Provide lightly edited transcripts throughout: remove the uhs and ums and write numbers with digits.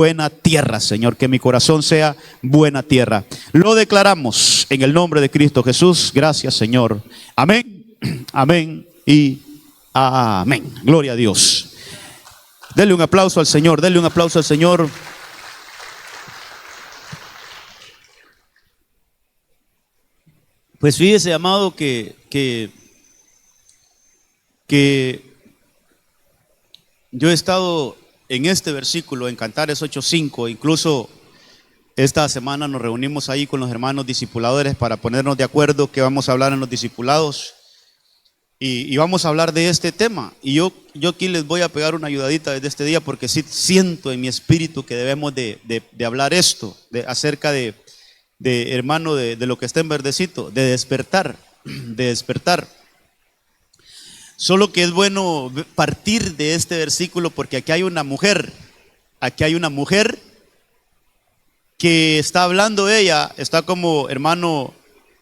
buena tierra, Señor, que mi corazón sea buena tierra. Lo declaramos en el nombre de Cristo Jesús. Gracias, Señor. Amén, amén y amén. Gloria a Dios. Denle un aplauso al Señor, denle un aplauso al Señor. Pues fíjese, amado, que yo he estado en este versículo, en Cantares 8:5, incluso esta semana nos reunimos ahí con los hermanos discipuladores para ponernos de acuerdo que vamos a hablar en los discipulados y vamos a hablar de este tema. Y yo aquí les voy a pegar una ayudadita desde este día porque sí siento en mi espíritu que debemos de hablar esto, acerca de hermano, de lo que está en verdecito, de despertar. Solo que es bueno partir de este versículo porque aquí hay una mujer que está hablando ella, está como hermano,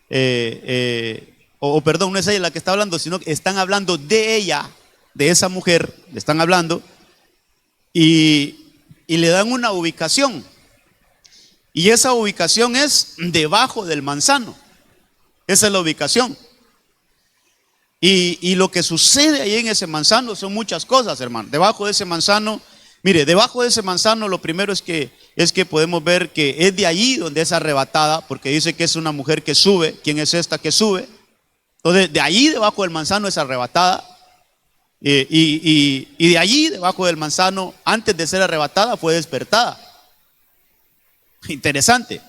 perdón, no es ella la que está hablando, sino que están hablando de ella, de esa mujer, le están hablando y le dan una ubicación. Y esa ubicación es debajo del manzano. Esa es la ubicación. Y lo que sucede ahí en ese manzano son muchas cosas, hermano. Debajo de ese manzano, mire, debajo de ese manzano lo primero es que podemos ver que es de allí donde es arrebatada, porque dice que es una mujer que sube. ¿Quién es esta que sube? Entonces, de allí debajo del manzano es arrebatada. Y de allí debajo del manzano, antes de ser arrebatada, fue despertada. Interesante.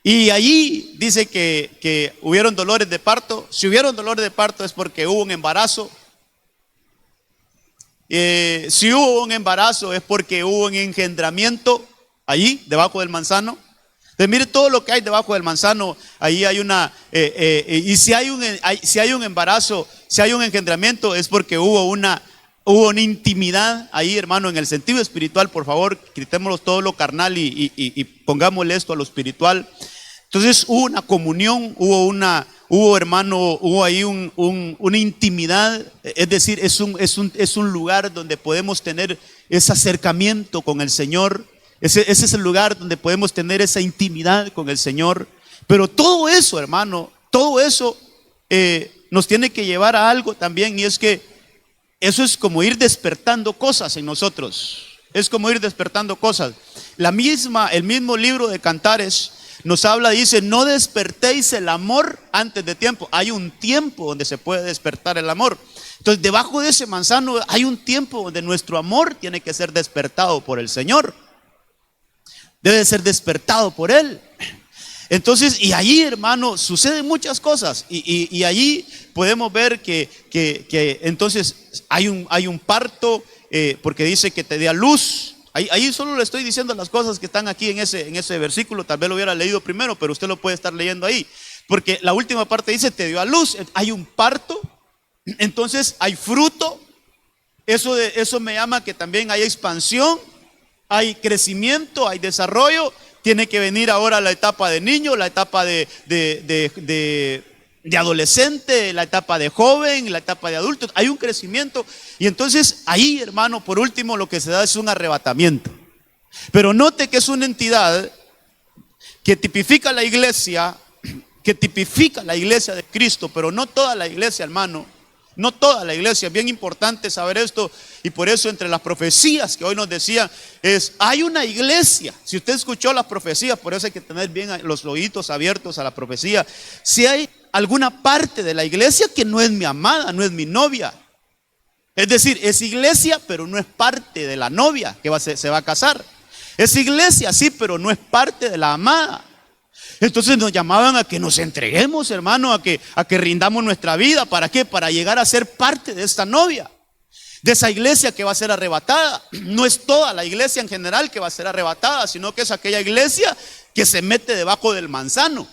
Y allí dice que hubieron dolores de parto. Si hubieron dolores de parto es porque hubo un embarazo. Si hubo un embarazo es porque hubo un engendramiento allí debajo del manzano. Entonces mire todo lo que hay debajo del manzano. Ahí hay una y si hay un embarazo, si hay un engendramiento es porque hubo una intimidad ahí, hermano, en el sentido espiritual. Por favor, quitémoslo todo lo carnal y pongámosle esto a lo espiritual. Entonces hubo una comunión, hubo ahí una intimidad. Es decir, es un lugar donde podemos tener ese acercamiento con el Señor. Ese es el lugar donde podemos tener esa intimidad con el Señor. Pero todo eso, hermano, todo eso nos tiene que llevar a algo también, y es que eso es como ir despertando cosas en nosotros. Es como ir despertando cosas. El mismo libro de Cantares nos habla, dice: no despertéis el amor antes de tiempo. Hay un tiempo donde se puede despertar el amor. Entonces, debajo de ese manzano hay un tiempo donde nuestro amor tiene que ser despertado por el Señor. Debe ser despertado por Él. Entonces, y allí, hermano, suceden muchas cosas. Y allí podemos ver que entonces hay un parto, porque dice que te dé a luz. Ahí solo le estoy diciendo las cosas que están aquí en ese versículo. Tal vez lo hubiera leído primero, pero usted lo puede estar leyendo ahí. Porque la última parte dice: te dio a luz. Hay un parto, entonces hay fruto. Eso me llama que también hay expansión, hay crecimiento, hay desarrollo. Tiene que venir ahora la etapa de niño, la etapa de adolescente, la etapa de joven, la etapa de adulto. Hay un crecimiento. Y entonces ahí, hermano, por último, lo que se da es un arrebatamiento. Pero note que es una entidad que tipifica la iglesia de Cristo, pero no toda la iglesia, hermano. No toda la iglesia. Es bien importante saber esto. Y por eso, entre las profecías que hoy nos decían, hay una iglesia. Si usted escuchó las profecías, por eso hay que tener bien los oídos abiertos a la profecía. Si hay alguna parte de la iglesia que no es mi amada, no es mi novia. Es decir, es iglesia, pero no es parte de la novia que se va a casar. Es iglesia, sí, pero no es parte de la amada. Entonces nos llamaban a que nos entreguemos, hermano, a que rindamos nuestra vida. ¿Para qué? Para llegar a ser parte de esta novia, de esa iglesia que va a ser arrebatada. No es toda la iglesia en general que va a ser arrebatada, sino que es aquella iglesia que se mete debajo del manzano.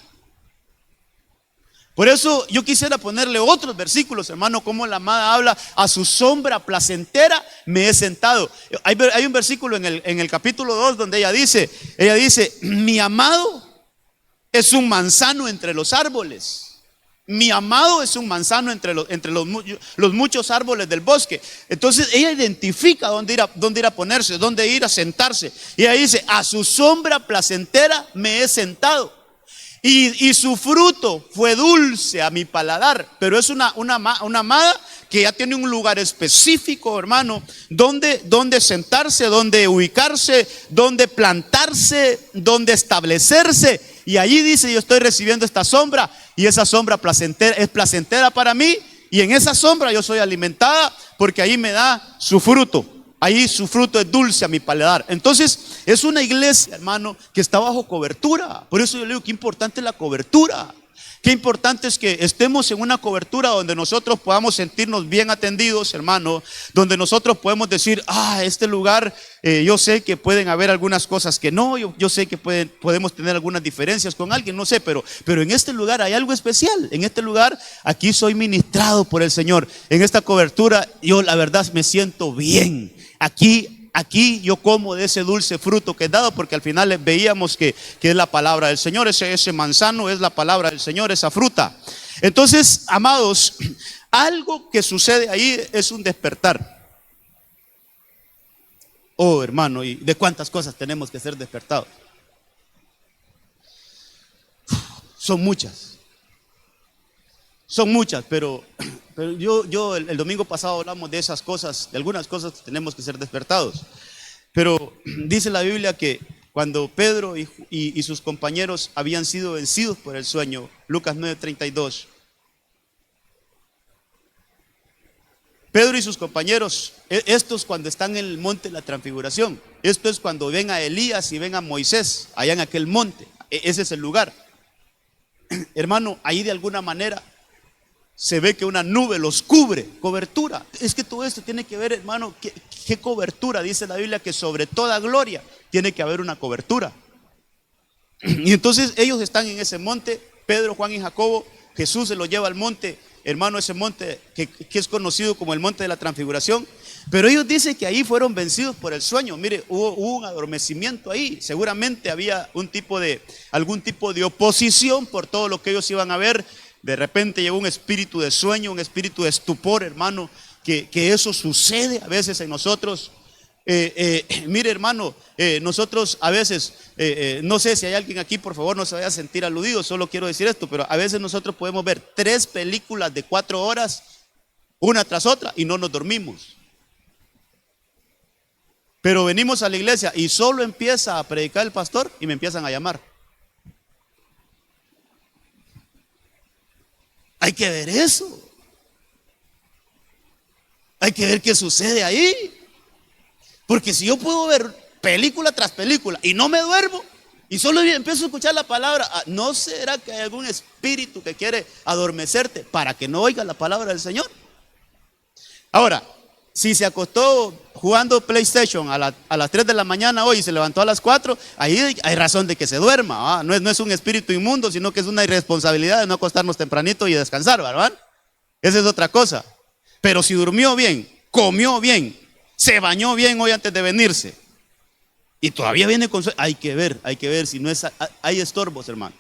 Por eso yo quisiera ponerle otros versículos, hermano, como la amada habla: a su sombra placentera me he sentado. Hay un versículo en el capítulo 2 donde ella dice: mi amado es un manzano entre los árboles. Mi amado es un manzano entre los muchos árboles del bosque. Entonces ella identifica dónde ir a ponerse, dónde ir a sentarse. Y ella dice, a su sombra placentera me he sentado. Y su fruto fue dulce a mi paladar. Pero es una amada que ya tiene un lugar específico, hermano, donde sentarse, donde ubicarse, donde plantarse, donde establecerse. Y allí dice, yo estoy recibiendo esta sombra, y esa sombra es placentera para mí, y en esa sombra yo soy alimentada, porque ahí me da su fruto. Ahí su fruto es dulce a mi paladar. Entonces es una iglesia, hermano, que está bajo cobertura. Por eso yo le digo, qué importante es la cobertura. Qué importante es que estemos en una cobertura donde nosotros podamos sentirnos bien atendidos, hermano. Donde nosotros podemos decir, este lugar, yo sé que pueden haber algunas cosas que no. Yo sé que podemos tener algunas diferencias con alguien, no sé, pero en este lugar hay algo especial. En este lugar, aquí soy ministrado por el Señor. En esta cobertura, yo la verdad me siento bien. Aquí yo como de ese dulce fruto que he dado, porque al final veíamos que es la palabra del Señor, ese manzano es la palabra del Señor, esa fruta. Entonces, amados, algo que sucede ahí es un despertar. Oh, hermano, ¿y de cuántas cosas tenemos que ser despertados? Son muchas, pero yo el domingo pasado hablamos de esas cosas, de algunas cosas que tenemos que ser despertados. Pero dice la Biblia que cuando Pedro y sus compañeros habían sido vencidos por el sueño, Lucas 9:32, Pedro y sus compañeros, estos cuando están en el monte de la transfiguración, esto es cuando ven a Elías y ven a Moisés allá en aquel monte, ese es el lugar. Hermano, ahí de alguna manera se ve que una nube los cubre, cobertura. Es que todo esto tiene que ver, hermano, ¿qué cobertura? Dice la Biblia que sobre toda gloria tiene que haber una cobertura. Y entonces ellos están en ese monte, Pedro, Juan y Jacobo. Jesús se los lleva al monte, hermano, ese monte que es conocido como el monte de la transfiguración. Pero ellos dicen que ahí fueron vencidos por el sueño. Mire, hubo un adormecimiento ahí. Seguramente había algún tipo de oposición por todo lo que ellos iban a ver. De repente llegó un espíritu de sueño, un espíritu de estupor, hermano, que eso sucede a veces en nosotros. Mire, hermano, nosotros a veces, no sé si hay alguien aquí, por favor, no se vaya a sentir aludido, solo quiero decir esto, pero a veces nosotros podemos ver 3 películas de 4 horas, una tras otra, y no nos dormimos. Pero venimos a la iglesia y solo empieza a predicar el pastor y me empiezan a llamar. Hay que ver eso. Hay que ver qué sucede ahí. Porque si yo puedo ver película tras película y no me duermo y solo empiezo a escuchar la palabra, ¿no será que hay algún espíritu que quiere adormecerte para que no oigas la palabra del Señor? Ahora, si se acostó jugando PlayStation a las 3 de la mañana hoy y se levantó a las 4, ahí hay razón de que se duerma. No es un espíritu inmundo, sino que es una irresponsabilidad de no acostarnos tempranito y descansar, ¿verdad? Esa es otra cosa. Pero si durmió bien, comió bien, se bañó bien hoy antes de venirse y todavía viene con sueño, hay que ver si no hay estorbos, hermano.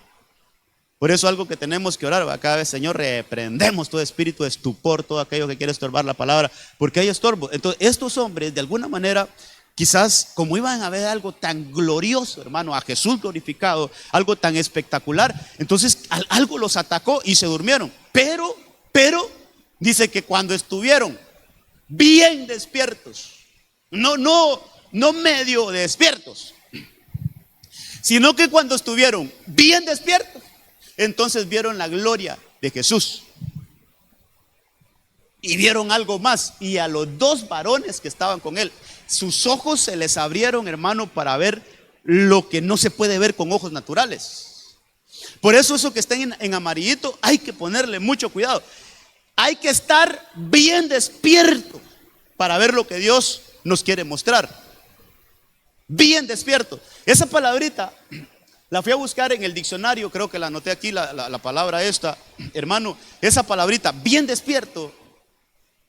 Por eso algo que tenemos que orar, cada vez, Señor, reprendemos todo espíritu de estupor, todo aquello que quiere estorbar la palabra, porque hay estorbo. Entonces estos hombres de alguna manera, quizás como iban a ver algo tan glorioso, hermano, a Jesús glorificado, algo tan espectacular, entonces algo los atacó y se durmieron. Pero dice que cuando estuvieron bien despiertos, no medio despiertos, sino que cuando estuvieron bien despiertos, entonces vieron la gloria de Jesús y vieron algo más. Y a los 2 varones que estaban con él, sus ojos se les abrieron, hermano, para ver lo que no se puede ver con ojos naturales. Por eso que está en amarillito hay que ponerle mucho cuidado. Hay que estar bien despierto para ver lo que Dios nos quiere mostrar. Bien despierto. Esa palabrita la fui a buscar en el diccionario, creo que la anoté aquí, la palabra esta, hermano. Esa palabrita, bien despierto,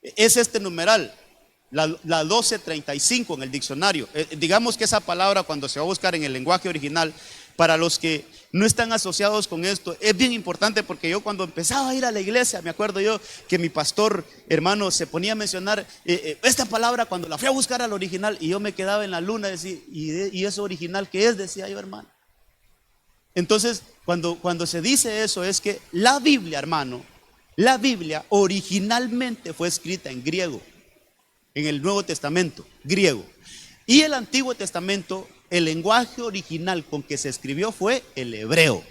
es este numeral, la 1235 en el diccionario. Digamos que esa palabra, cuando se va a buscar en el lenguaje original, para los que no están asociados con esto, es bien importante porque yo cuando empezaba a ir a la iglesia, me acuerdo yo que mi pastor, hermano, se ponía a mencionar esta palabra cuando la fui a buscar al original y yo me quedaba en la luna, decía, ¿y eso original qué es? Decía yo, hermano. Entonces, cuando se dice eso es que la Biblia, hermano, la Biblia originalmente fue escrita en griego, en el Nuevo Testamento, griego. Y el Antiguo Testamento, el lenguaje original con que se escribió fue el hebreo.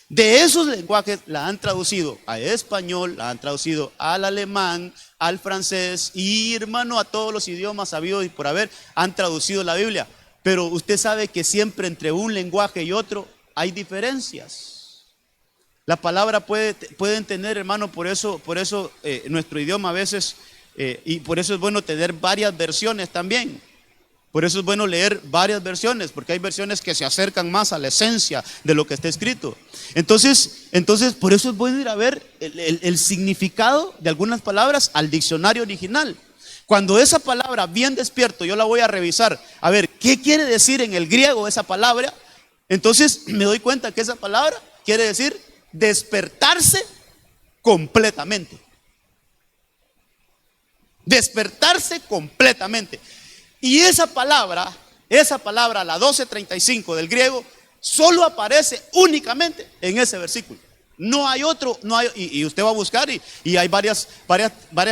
De esos lenguajes la han traducido al español, la han traducido al alemán, al francés y, hermano, a todos los idiomas habidos y por haber han traducido la Biblia. Pero usted sabe que siempre entre un lenguaje y otro hay diferencias. La palabra pueden tener, hermano, por eso nuestro idioma a veces, y por eso es bueno tener varias versiones también. Por eso es bueno leer varias versiones, porque hay versiones que se acercan más a la esencia de lo que está escrito. Entonces por eso es bueno ir a ver el significado de algunas palabras al diccionario original. Cuando esa palabra, bien despierto, yo la voy a revisar, a ver, ¿qué quiere decir en el griego esa palabra? Entonces me doy cuenta que esa palabra quiere decir despertarse completamente. Despertarse completamente. Y esa palabra, la 1235 del griego, solo aparece únicamente en ese versículo. No hay otro, y usted va a buscar y hay varias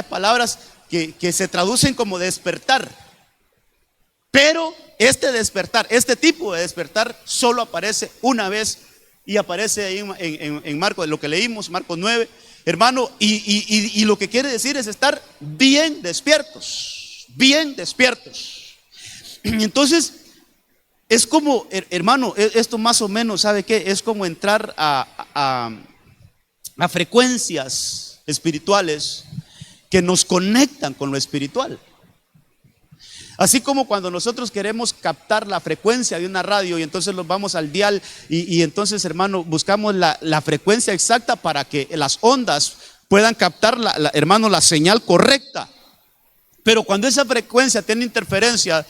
palabras que se traducen como despertar. Pero este tipo de despertar solo aparece una vez y aparece ahí en Marcos, lo que leímos, Marcos 9, hermano, y lo que quiere decir es estar bien despiertos, bien despiertos. Entonces, es como, hermano, esto más o menos, ¿sabe qué? Es como entrar a frecuencias espirituales que nos conectan con lo espiritual. Así como cuando nosotros queremos captar la frecuencia de una radio y entonces nos vamos al dial y entonces, hermano, buscamos la frecuencia exacta para que las ondas puedan captar, hermano, la señal correcta. Pero cuando esa frecuencia tiene interferencia,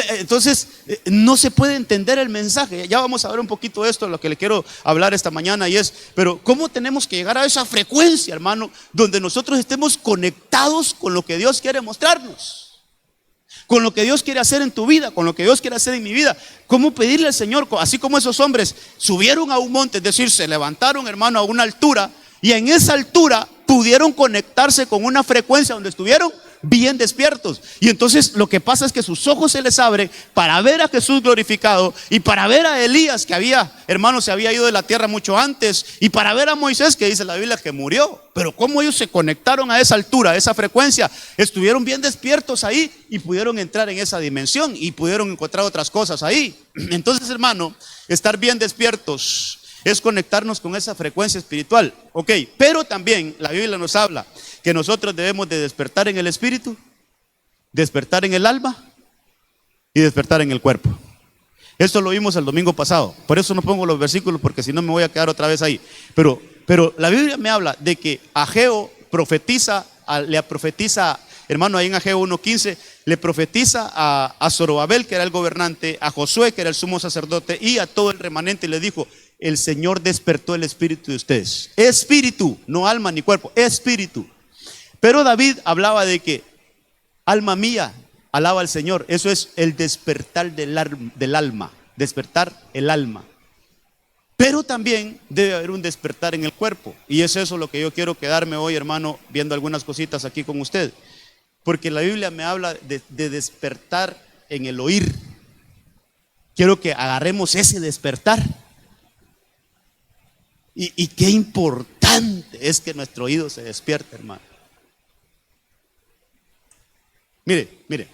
entonces no se puede entender el mensaje. Ya vamos a ver un poquito de esto, lo que le quiero hablar esta mañana pero ¿cómo tenemos que llegar a esa frecuencia, hermano, donde nosotros estemos conectados con lo que Dios quiere mostrarnos? Con lo que Dios quiere hacer en tu vida, con lo que Dios quiere hacer en mi vida. ¿Cómo pedirle al Señor? Así como esos hombres subieron a un monte, es decir, se levantaron, hermano, a una altura, y en esa altura pudieron conectarse con una frecuencia donde estuvieron bien despiertos. Y entonces lo que pasa es que sus ojos se les abren para ver a Jesús glorificado y para ver a Elías que se había ido de la tierra mucho antes, y para ver a Moisés, que dice la Biblia que murió. Pero cómo ellos se conectaron a esa altura, a esa frecuencia, estuvieron bien despiertos ahí y pudieron entrar en esa dimensión y pudieron encontrar otras cosas ahí. Entonces, hermano, estar bien despiertos es conectarnos con esa frecuencia espiritual. Ok, pero también la Biblia nos habla que nosotros debemos de despertar en el espíritu, despertar en el alma y despertar en el cuerpo. Esto lo vimos el domingo pasado, por eso no pongo los versículos porque si no me voy a quedar otra vez ahí. Pero la Biblia me habla de que Ageo le profetiza, hermano, ahí en Ageo 1:15, le profetiza a Zorobabel, que era el gobernante, a Josué, que era el sumo sacerdote, y a todo el remanente, y le dijo: el Señor despertó el espíritu de ustedes. Espíritu, no alma ni cuerpo, espíritu. Pero David hablaba de que alma mía, alaba al Señor. Eso es el despertar del alma, despertar el alma. Pero también debe haber un despertar en el cuerpo. Y es eso lo que yo quiero quedarme hoy, hermano, viendo algunas cositas aquí con usted. Porque la Biblia me habla de despertar en el oír. Quiero que agarremos ese despertar. Y qué importante es que nuestro oído se despierte, hermano. Mire.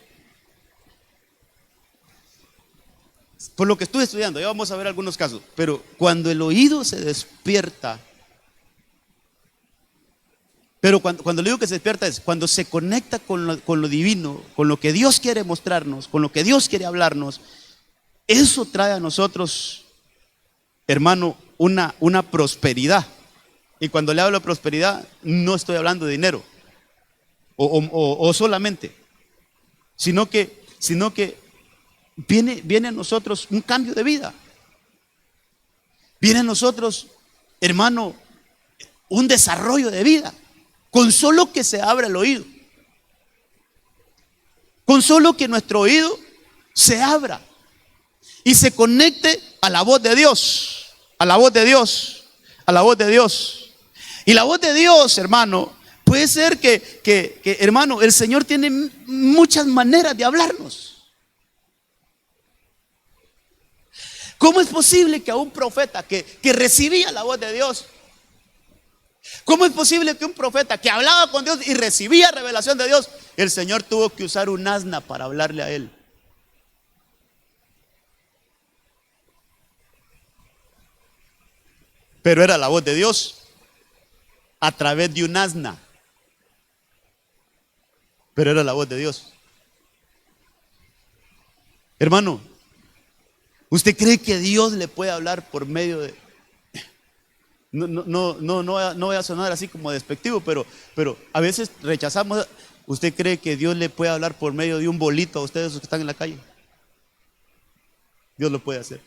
Por lo que estuve estudiando, ya vamos a ver algunos casos. Pero cuando el oído se despierta, pero cuando le digo que se despierta es cuando se conecta con lo divino, con lo que Dios quiere mostrarnos, con lo que Dios quiere hablarnos. Eso trae a nosotros, hermano, una prosperidad. Y cuando le hablo de prosperidad, no estoy hablando de dinero o solamente, sino que viene a nosotros un cambio de vida. Viene a nosotros, hermano, un desarrollo de vida. Con solo que se abra el oído. Con solo que nuestro oído se abra y se conecte a la voz de Dios. A la voz de Dios. A la voz de Dios. Y la voz de Dios, hermano, puede ser que hermano, el Señor tiene muchas maneras de hablarnos. ¿Cómo es posible que a un profeta que recibía la voz de Dios, cómo es posible que un profeta que hablaba con Dios y recibía revelación de Dios, el Señor tuvo que usar un asna para hablarle a él? Pero era la voz de Dios a través de un asna. Pero era la voz de Dios. Hermano, ¿usted cree que Dios le puede hablar por medio de... No voy a sonar así como despectivo, pero a veces rechazamos. ¿Usted cree que Dios le puede hablar por medio de un bolito a ustedes que están en la calle? Dios lo puede hacer.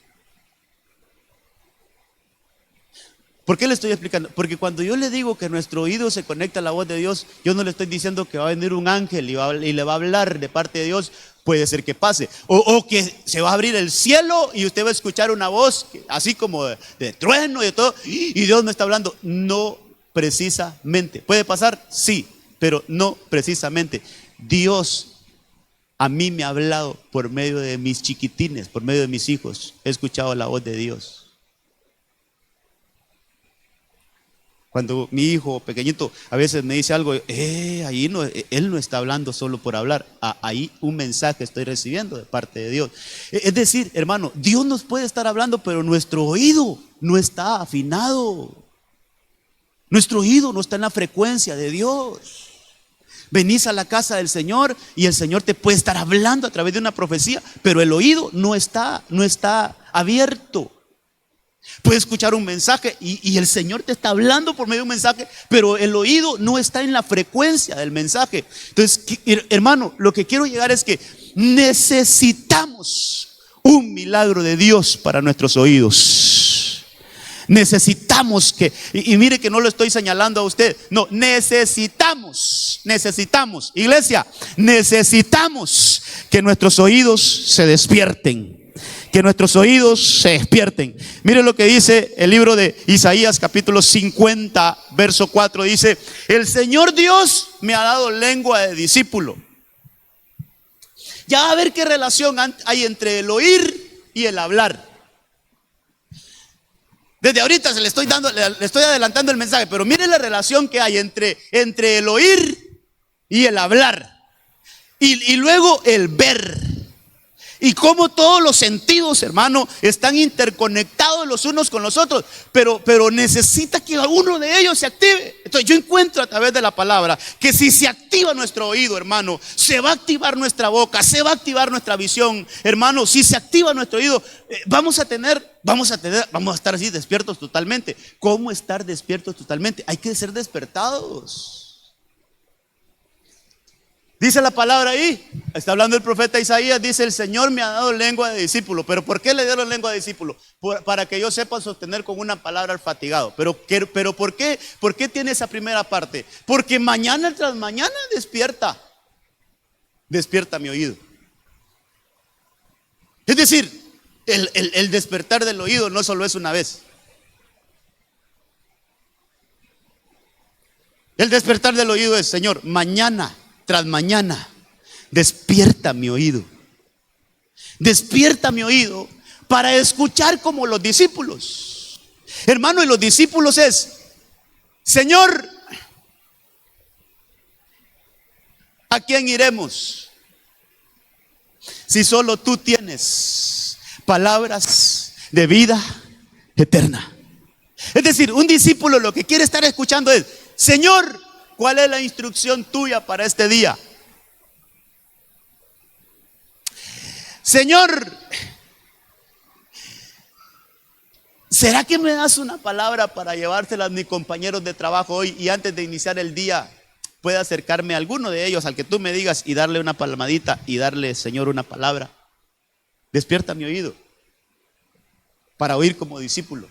¿Por qué le estoy explicando? Porque cuando yo le digo que nuestro oído se conecta a la voz de Dios, yo no le estoy diciendo que va a venir un ángel y le va a hablar de parte de Dios. Puede ser que pase. O que se va a abrir el cielo y usted va a escuchar una voz así como de trueno y de todo, y Dios me está hablando. No precisamente. ¿Puede pasar? Sí, pero no precisamente. Dios a mí me ha hablado por medio de mis chiquitines, por medio de mis hijos. He escuchado la voz de Dios. Cuando mi hijo pequeñito a veces me dice algo, ahí no, él no está hablando solo por hablar. Ahí un mensaje estoy recibiendo de parte de Dios. Es decir, hermano, Dios nos puede estar hablando, pero nuestro oído no está afinado. Nuestro oído no está en la frecuencia de Dios. Venís a la casa del Señor y el Señor te puede estar hablando a través de una profecía, pero el oído no está abierto. Puedes escuchar un mensaje y el Señor te está hablando por medio de un mensaje, pero el oído no está en la frecuencia del mensaje. Entonces, hermano, lo que quiero llegar es que necesitamos un milagro de Dios para nuestros oídos. Necesitamos que, y mire que no lo estoy señalando a usted, no, necesitamos, iglesia, necesitamos que nuestros oídos se despierten. Que nuestros oídos se despierten. Mire lo que dice el libro de Isaías capítulo 50 verso 4. Dice: el Señor Dios me ha dado lengua de discípulo. Ya a ver qué relación hay entre el oír y el hablar. Desde ahorita le estoy adelantando el mensaje, pero mire la relación que hay entre el oír y el hablar. Y luego el ver. Y cómo todos los sentidos, hermano, están interconectados los unos con los otros, pero necesita que uno de ellos se active. Entonces yo encuentro a través de la palabra que si se activa nuestro oído, hermano, se va a activar nuestra boca, se va a activar nuestra visión, hermano. Si se activa nuestro oído, vamos a estar así despiertos totalmente. ¿Cómo estar despiertos totalmente? Hay que ser despertados. Dice la palabra ahí, está hablando el profeta Isaías, dice: el Señor me ha dado lengua de discípulo. ¿Pero por qué le dieron lengua de discípulo? Para que yo sepa sostener con una palabra al fatigado. Pero ¿por qué? ¿Por qué tiene esa primera parte? Porque mañana tras mañana despierta mi oído. Es decir, el despertar del oído no solo es una vez. El despertar del oído es: Señor, mañana tras mañana, despierta mi oído. Despierta mi oído para escuchar como los discípulos. Hermano, y los discípulos es: Señor, ¿a quién iremos? Si solo tú tienes palabras de vida eterna. Es decir, un discípulo lo que quiere estar escuchando es: Señor, ¿cuál es la instrucción tuya para este día? Señor, ¿será que me das una palabra para llevársela a mis compañeros de trabajo hoy? Y antes de iniciar el día, pueda acercarme a alguno de ellos, al que tú me digas, y darle una palmadita y darle, Señor, una palabra. Despierta mi oído para oír como discípulo.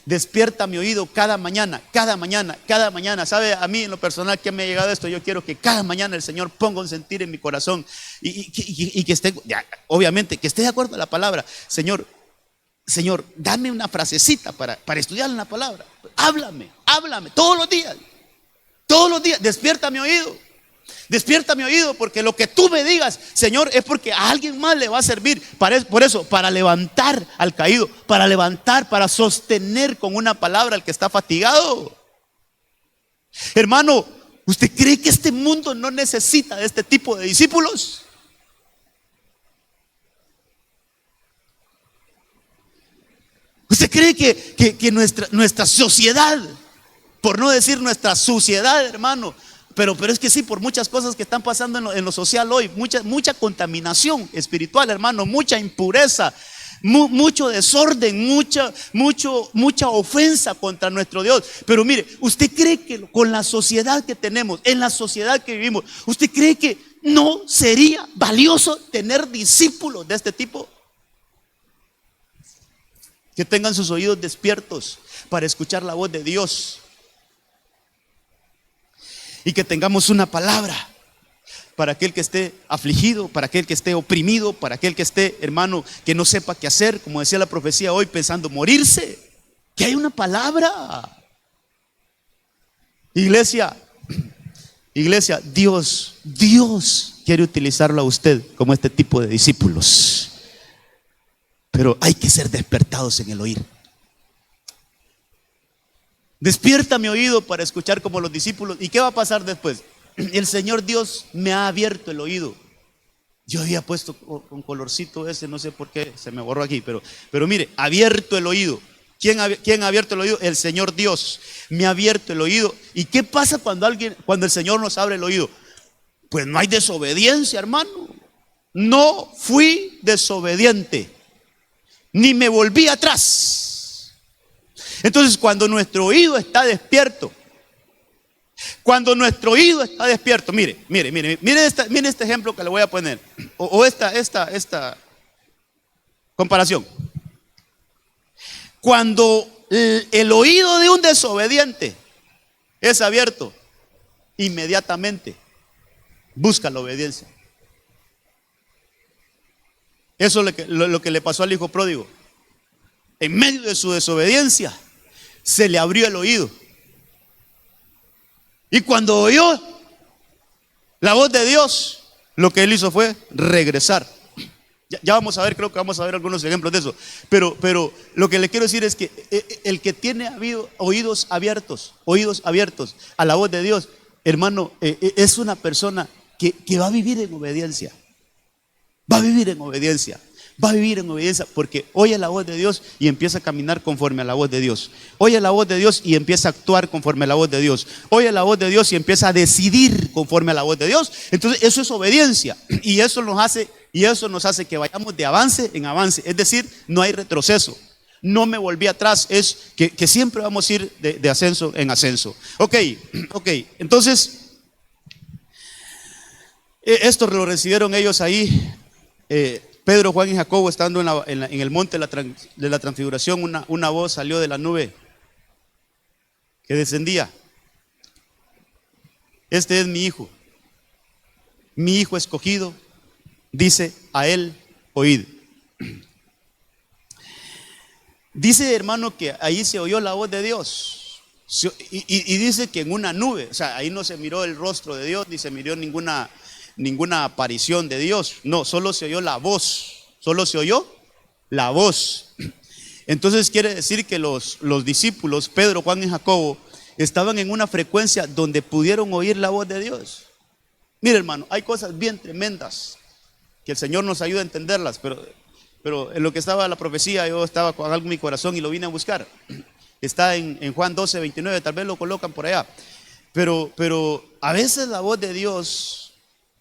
Despierta mi oído cada mañana, cada mañana, cada mañana. ¿Sabe? A mí en lo personal que me ha llegado esto, yo quiero que cada mañana el Señor ponga un sentir en mi corazón y que esté, ya, obviamente, que esté de acuerdo a la palabra. Señor, dame una frasecita para estudiar la palabra. Háblame todos los días, despierta mi oído. Despierta mi oído, porque lo que tú me digas, Señor, es porque a alguien más le va a servir. Por eso, para levantar al caído, para sostener con una palabra al que está fatigado. Hermano, ¿usted cree que este mundo no necesita de este tipo de discípulos? ¿Usted cree que nuestra sociedad, por no decir nuestra suciedad, hermano, pero es que sí, por muchas cosas que están pasando en lo social hoy, mucha contaminación espiritual, hermano, mucha impureza, mucho desorden, mucha ofensa contra nuestro Dios? Pero mire, ¿usted cree que con la sociedad que tenemos, en la sociedad que vivimos, usted cree que no sería valioso tener discípulos de este tipo? Que tengan sus oídos despiertos para escuchar la voz de Dios. Y que tengamos una palabra para aquel que esté afligido, para aquel que esté oprimido, para aquel que esté, hermano, que no sepa qué hacer, como decía la profecía hoy, pensando morirse. Que hay una palabra. Iglesia, Dios quiere utilizarlo a usted como este tipo de discípulos. Pero hay que ser despertados en el oír. Despierta mi oído para escuchar como los discípulos. ¿Y qué va a pasar después? El Señor Dios me ha abierto el oído. Yo había puesto con colorcito ese, no sé por qué, se me borró aquí, pero mire, abierto el oído. ¿Quién ha abierto el oído? El Señor Dios me ha abierto el oído. ¿Y qué pasa cuando el Señor nos abre el oído? Pues no hay desobediencia, hermano. No fui desobediente, ni me volví atrás. Entonces, cuando nuestro oído está despierto, mire este ejemplo que le voy a poner, o esta comparación. Cuando el oído de un desobediente es abierto, inmediatamente busca la obediencia. Eso es lo que le pasó al hijo pródigo. En medio de su desobediencia, se le abrió el oído. Y cuando oyó la voz de Dios, lo que él hizo fue regresar. Ya vamos a ver, creo que vamos a ver algunos ejemplos de eso. Pero lo que le quiero decir es que el que tiene oídos abiertos a la voz de Dios, hermano, es una persona que va a vivir en obediencia. Va a vivir en obediencia porque oye la voz de Dios y empieza a caminar conforme a la voz de Dios. Oye la voz de Dios y empieza a actuar conforme a la voz de Dios. Oye la voz de Dios y empieza a decidir conforme a la voz de Dios. Entonces eso es obediencia y eso nos hace que vayamos de avance en avance. Es decir, no hay retroceso. No me volví atrás, es que siempre vamos a ir de ascenso en ascenso. Ok, entonces esto lo recibieron ellos ahí. Pedro, Juan y Jacobo estando en el monte de la transfiguración, una voz salió de la nube que descendía. Este es mi hijo escogido, dice, a él oíd. Dice, hermano, que ahí se oyó la voz de Dios y dice que en una nube, o sea, ahí no se miró el rostro de Dios ni se miró ninguna aparición de Dios. No, solo se oyó la voz. Entonces quiere decir que los discípulos, Pedro, Juan y Jacobo, estaban en una frecuencia donde pudieron oír la voz de Dios. Mire, hermano, hay cosas bien tremendas que el Señor nos ayuda a entenderlas, pero en lo que estaba la profecía, yo estaba con algo en mi corazón y lo vine a buscar. Está en Juan 12, 29, tal vez lo colocan por allá. Pero a veces la voz de Dios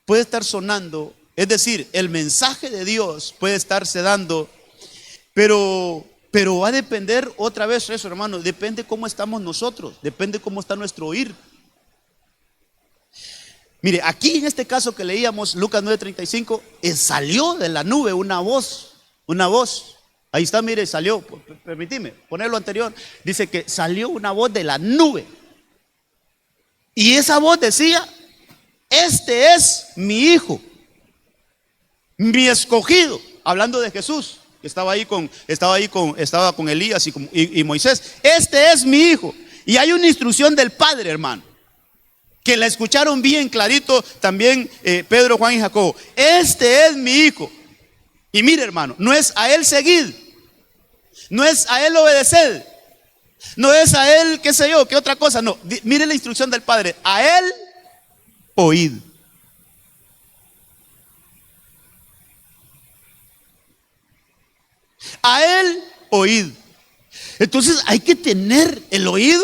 puede estar sonando, es decir, el mensaje de Dios puede estarse dando, pero va a depender otra vez eso, hermano, depende cómo estamos nosotros, depende cómo está nuestro oír. Mire, aquí en este caso que leíamos, Lucas 9:35, salió de la nube una voz Ahí está, mire, salió, permíteme, poner lo anterior. Dice que salió una voz de la nube. Y esa voz decía: este es mi hijo, mi escogido. Hablando de Jesús, que estaba con Elías y Moisés. Este es mi hijo. Y hay una instrucción del Padre, hermano, que la escucharon bien clarito también Pedro, Juan y Jacobo. Este es mi hijo. Y mire, hermano, no es a él seguir, no es a él obedecer, no es a él, qué sé yo, qué otra cosa. No, mire la instrucción del Padre: a él oíd. A él oíd. Entonces hay que tener el oído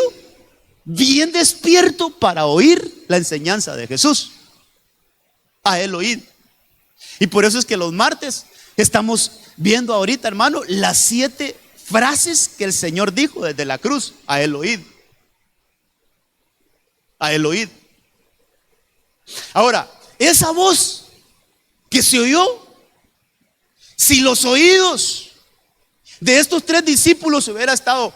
bien despierto para oír la enseñanza de Jesús. A él oíd. Y por eso es que los martes estamos viendo ahorita, hermano, las 7 frases que el Señor dijo desde la cruz. A él oíd. A él oíd. Ahora, esa voz que se oyó, si los oídos de estos 3 discípulos hubiera estado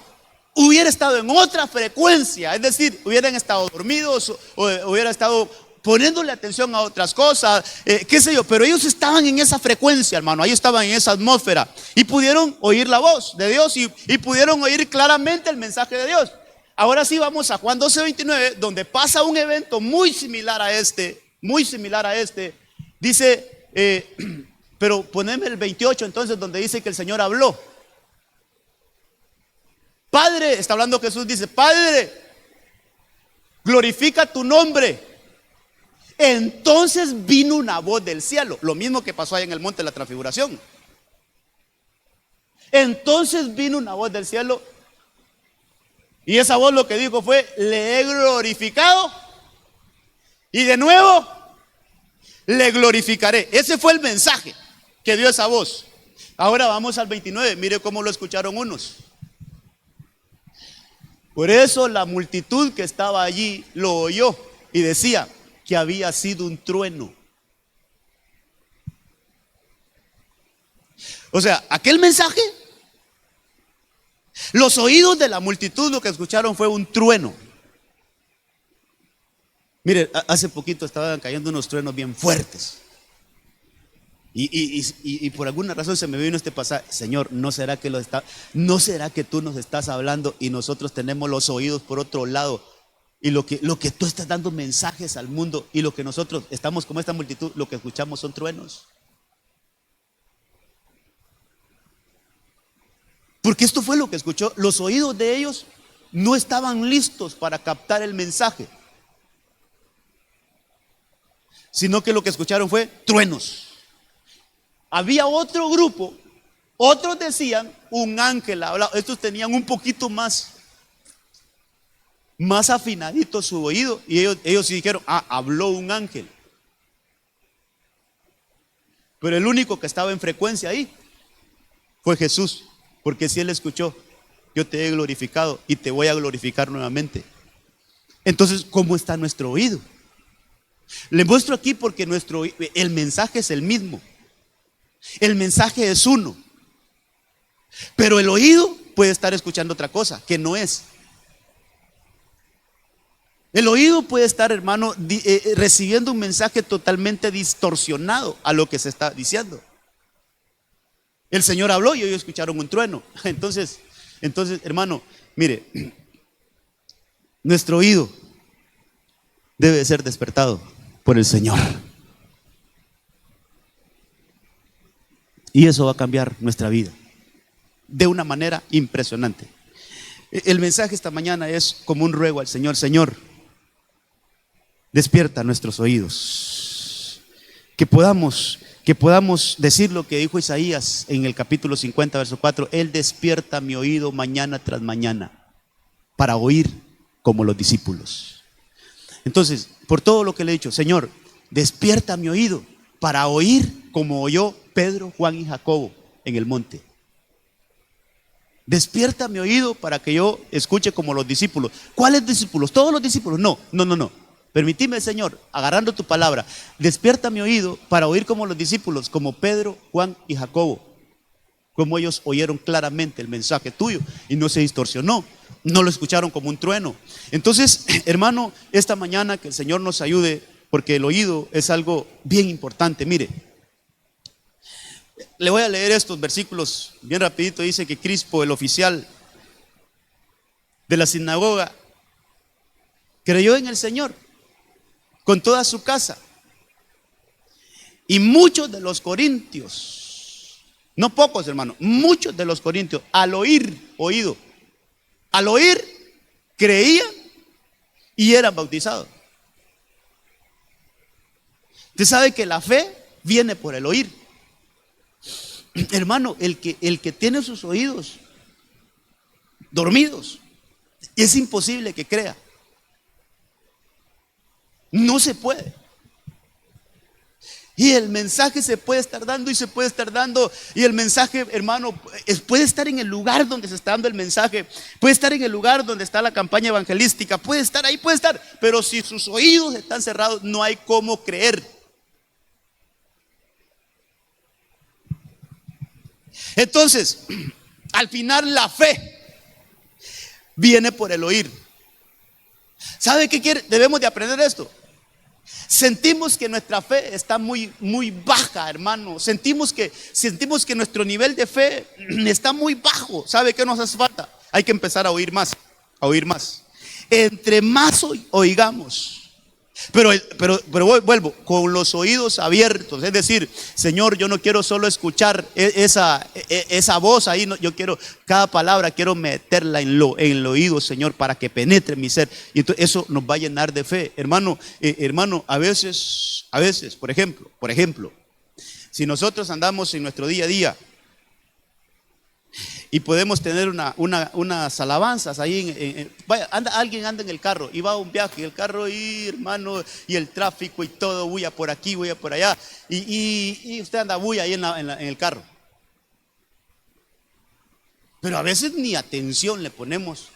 en otra frecuencia, es decir, hubieran estado dormidos o hubiera estado poniéndole atención a otras cosas, qué sé yo, pero ellos estaban en esa frecuencia, hermano, ahí estaban en esa atmósfera y pudieron oír la voz de Dios y pudieron oír claramente el mensaje de Dios. Ahora sí vamos a Juan 12:29, donde pasa un evento muy similar a este, dice, pero poneme el 28 entonces, donde dice que el Señor habló. Padre, está hablando Jesús, dice: Padre, glorifica tu nombre. Entonces vino una voz del cielo, lo mismo que pasó ahí en el monte de la transfiguración. Entonces vino una voz del cielo, y esa voz lo que dijo fue: le he glorificado y de nuevo le glorificaré. Ese fue el mensaje que dio esa voz. Ahora vamos al 29, mire cómo lo escucharon unos. Por eso la multitud que estaba allí lo oyó y decía que había sido un trueno. O sea, aquel mensaje, los oídos de la multitud lo que escucharon fue un trueno. Mire, hace poquito estaban cayendo unos truenos bien fuertes. Y por alguna razón se me vino este pasaje: Señor, ¿no será que tú nos estás hablando y nosotros tenemos los oídos por otro lado? Y lo que tú estás dando mensajes al mundo y lo que nosotros estamos como esta multitud, lo que escuchamos son truenos. Porque esto fue lo que escuchó. Los oídos de ellos no estaban listos para captar el mensaje, sino que lo que escucharon fue truenos. Había otro grupo, otros decían un ángel hablaba. Estos tenían un poquito más afinadito su oído y ellos sí dijeron: habló un ángel. Pero el único que estaba en frecuencia ahí fue Jesús, porque si él escuchó: yo te he glorificado y te voy a glorificar nuevamente. Entonces, ¿cómo está nuestro oído? Le muestro aquí porque el mensaje es el mismo. El mensaje es uno, pero el oído puede estar escuchando otra cosa que no es. El oído puede estar, hermano, recibiendo un mensaje totalmente distorsionado a lo que se está diciendo. El Señor habló y ellos escucharon un trueno. Entonces, hermano, mire, nuestro oído debe ser despertado por el Señor. Y eso va a cambiar nuestra vida de una manera impresionante. El mensaje esta mañana es como un ruego al Señor: Señor, despierta nuestros oídos. Que podamos decir lo que dijo Isaías en el capítulo 50, verso 4. Él despierta mi oído mañana tras mañana para oír como los discípulos. Entonces, por todo lo que le he dicho, Señor, despierta mi oído para oír como oyó Pedro, Juan y Jacobo en el monte. Despierta mi oído para que yo escuche como los discípulos. ¿Cuáles discípulos? ¿Todos los discípulos? No. Permíteme, Señor, agarrando tu palabra, despierta mi oído para oír como los discípulos, como Pedro, Juan y Jacobo. Como ellos oyeron claramente el mensaje tuyo y no se distorsionó, no lo escucharon como un trueno. Entonces, hermano, esta mañana que el Señor nos ayude, porque el oído es algo bien importante. Mire, le voy a leer estos versículos bien rapidito. Dice que Crispo, el oficial de la sinagoga, creyó en el Señor con toda su casa. Y muchos de los corintios, no pocos, hermano, muchos de los corintios, al oír creían y eran bautizados. Usted sabe que la fe viene por el oír. Hermano, el que tiene sus oídos dormidos, es imposible que crea. No se puede. Y el mensaje se puede estar dando y se puede estar dando. Y el mensaje, hermano, puede estar en el lugar donde se está dando el mensaje. Puede estar en el lugar donde está la campaña evangelística. Puede estar ahí, puede estar. Pero si sus oídos están cerrados, no hay cómo creer. Entonces, al final la fe viene por el oír. ¿Sabe qué quiere? Debemos de aprender esto. Sentimos que nuestra fe está muy baja, hermano. Sentimos que nuestro nivel de fe está muy bajo. ¿Sabe qué nos hace falta? Hay que empezar a oír más, a oír más. Entre más oigamos. Pero vuelvo, con los oídos abiertos. Es decir, Señor, yo no quiero solo escuchar esa voz ahí. No, yo quiero, cada palabra quiero meterla en el oído, Señor, para que penetre en mi ser. Y entonces eso nos va a llenar de fe. Hermano, a veces, por ejemplo, si nosotros andamos en nuestro día a día y podemos tener unas alabanzas ahí, alguien anda en el carro y va a un viaje, y el carro, y hermano, y el tráfico y todo, bulla por aquí, bulla por allá, y usted anda bulla ahí en el carro. Pero a veces ni atención le ponemos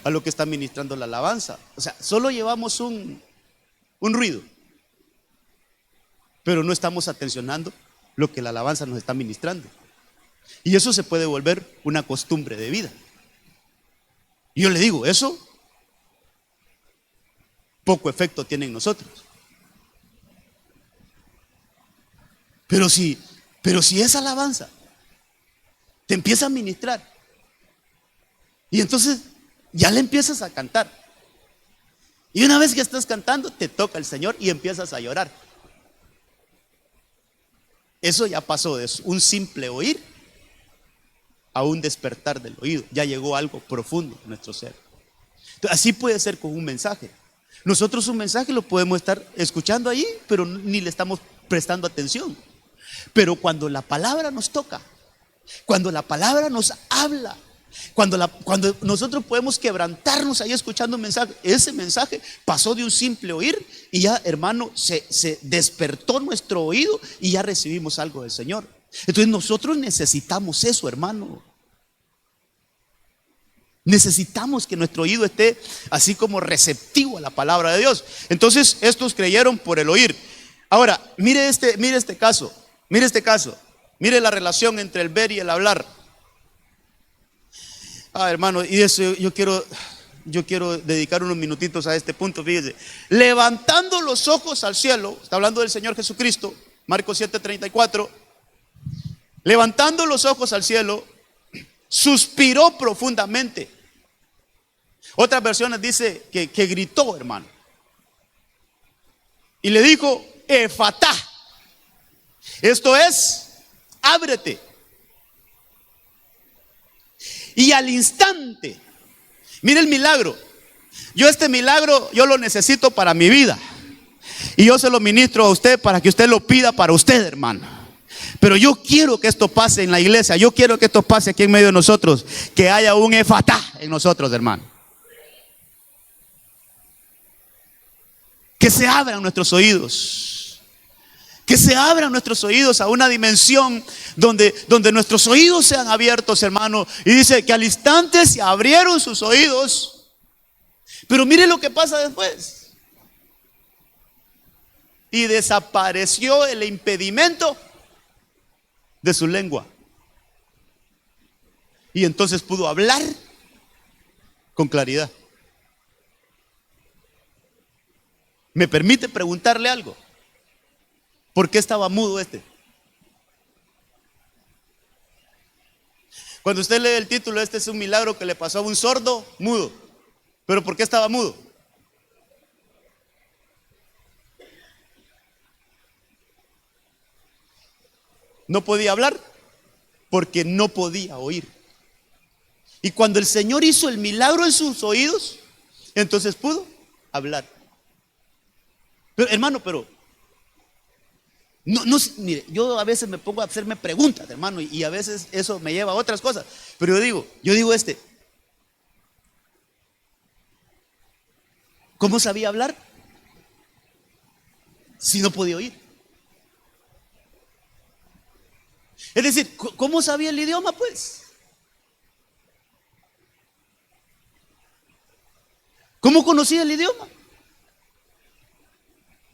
a lo que está ministrando la alabanza. O sea, solo llevamos un ruido, pero no estamos atencionando lo que la alabanza nos está ministrando. Y eso se puede volver una costumbre de vida. Y yo le digo, eso poco efecto tiene en nosotros. Pero si esa alabanza te empieza a ministrar, y entonces ya le empiezas a cantar, y una vez que estás cantando te toca el Señor y empiezas a llorar. Eso ya pasó de un simple oír a un despertar del oído. Ya llegó algo profundo en nuestro ser. Entonces, así puede ser con un mensaje. Nosotros un mensaje lo podemos estar escuchando ahí, pero ni le estamos prestando atención. Pero cuando la palabra nos toca, cuando la palabra nos habla, cuando nosotros podemos quebrantarnos ahí escuchando un mensaje, ese mensaje pasó de un simple oír y ya, hermano, se despertó nuestro oído y ya recibimos algo del Señor. Entonces nosotros necesitamos eso, hermano. Necesitamos que nuestro oído esté así como receptivo a la palabra de Dios. Entonces estos creyeron por el oír. Ahora, mire este caso. Mire la relación entre el ver y el hablar. Hermano, y eso yo quiero dedicar unos minutitos a este punto. Fíjese, levantando los ojos al cielo, está hablando del Señor Jesucristo, Marcos 7:34. Levantando los ojos al cielo, suspiró profundamente. Otras versiones dice que gritó, hermano. Y le dijo, Efatá. Esto es, ábrete. Y al instante, mire el milagro. Este milagro yo lo necesito para mi vida. Y yo se lo ministro a usted para que usted lo pida para usted, hermano. Pero yo quiero que esto pase en la iglesia. Yo quiero que esto pase aquí en medio de nosotros. Que haya un efatá en nosotros, hermano. Que se abran nuestros oídos. Que se abran nuestros oídos a una dimensión donde nuestros oídos sean abiertos, hermano. Y dice que al instante se abrieron sus oídos. Pero mire lo que pasa después. Y desapareció el impedimento de su lengua. Y entonces pudo hablar con claridad. ¿Me permite preguntarle algo? ¿Por qué estaba mudo este? Cuando usted lee el título, este es un milagro que le pasó a un sordo mudo. ¿Pero por qué estaba mudo? No podía hablar porque no podía oír. Y cuando el Señor hizo el milagro en sus oídos, entonces pudo hablar. Pero, hermano, mire, yo a veces me pongo a hacerme preguntas, hermano, y a veces eso me lleva a otras cosas. Pero yo digo ¿cómo sabía hablar si no podía oír? Es decir, ¿cómo sabía el idioma, pues? ¿Cómo conocía el idioma?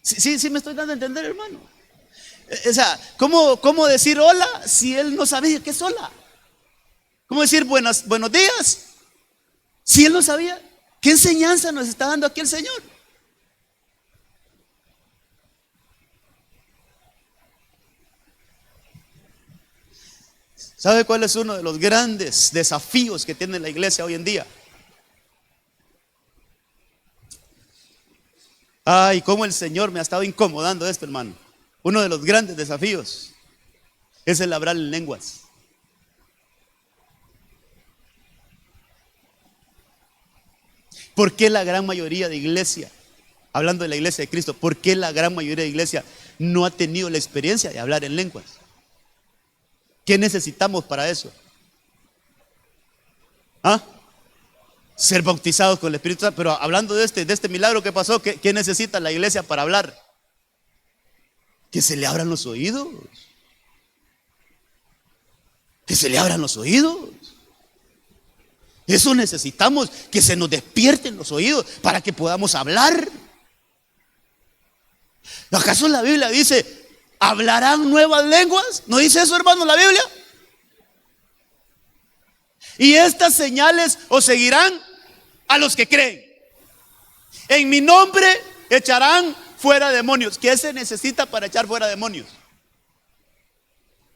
Sí me estoy dando a entender, hermano. O sea, ¿cómo decir hola si él no sabía qué es hola? ¿Cómo decir buenos días si él no sabía? ¿Qué enseñanza nos está dando aquí el Señor? ¿Sabe cuál es uno de los grandes desafíos que tiene la iglesia hoy en día? Ay, cómo el Señor me ha estado incomodando esto, hermano. Uno de los grandes desafíos es el hablar en lenguas. ¿Por qué la gran mayoría de iglesia, hablando de la iglesia de Cristo, por qué la gran mayoría de iglesia no ha tenido la experiencia de hablar en lenguas? ¿Qué necesitamos para eso? ¿Ah? Ser bautizados con el Espíritu Santo. Pero hablando de este milagro que pasó, ¿qué necesita la iglesia para hablar? Que se le abran los oídos. Que se le abran los oídos. Eso necesitamos, que se nos despierten los oídos para que podamos hablar. ¿Acaso la Biblia dice, hablarán nuevas lenguas? ¿No dice eso, hermano, la Biblia? Y estas señales os seguirán a los que creen. En mi nombre echarán fuera demonios. ¿Qué se necesita para echar fuera demonios?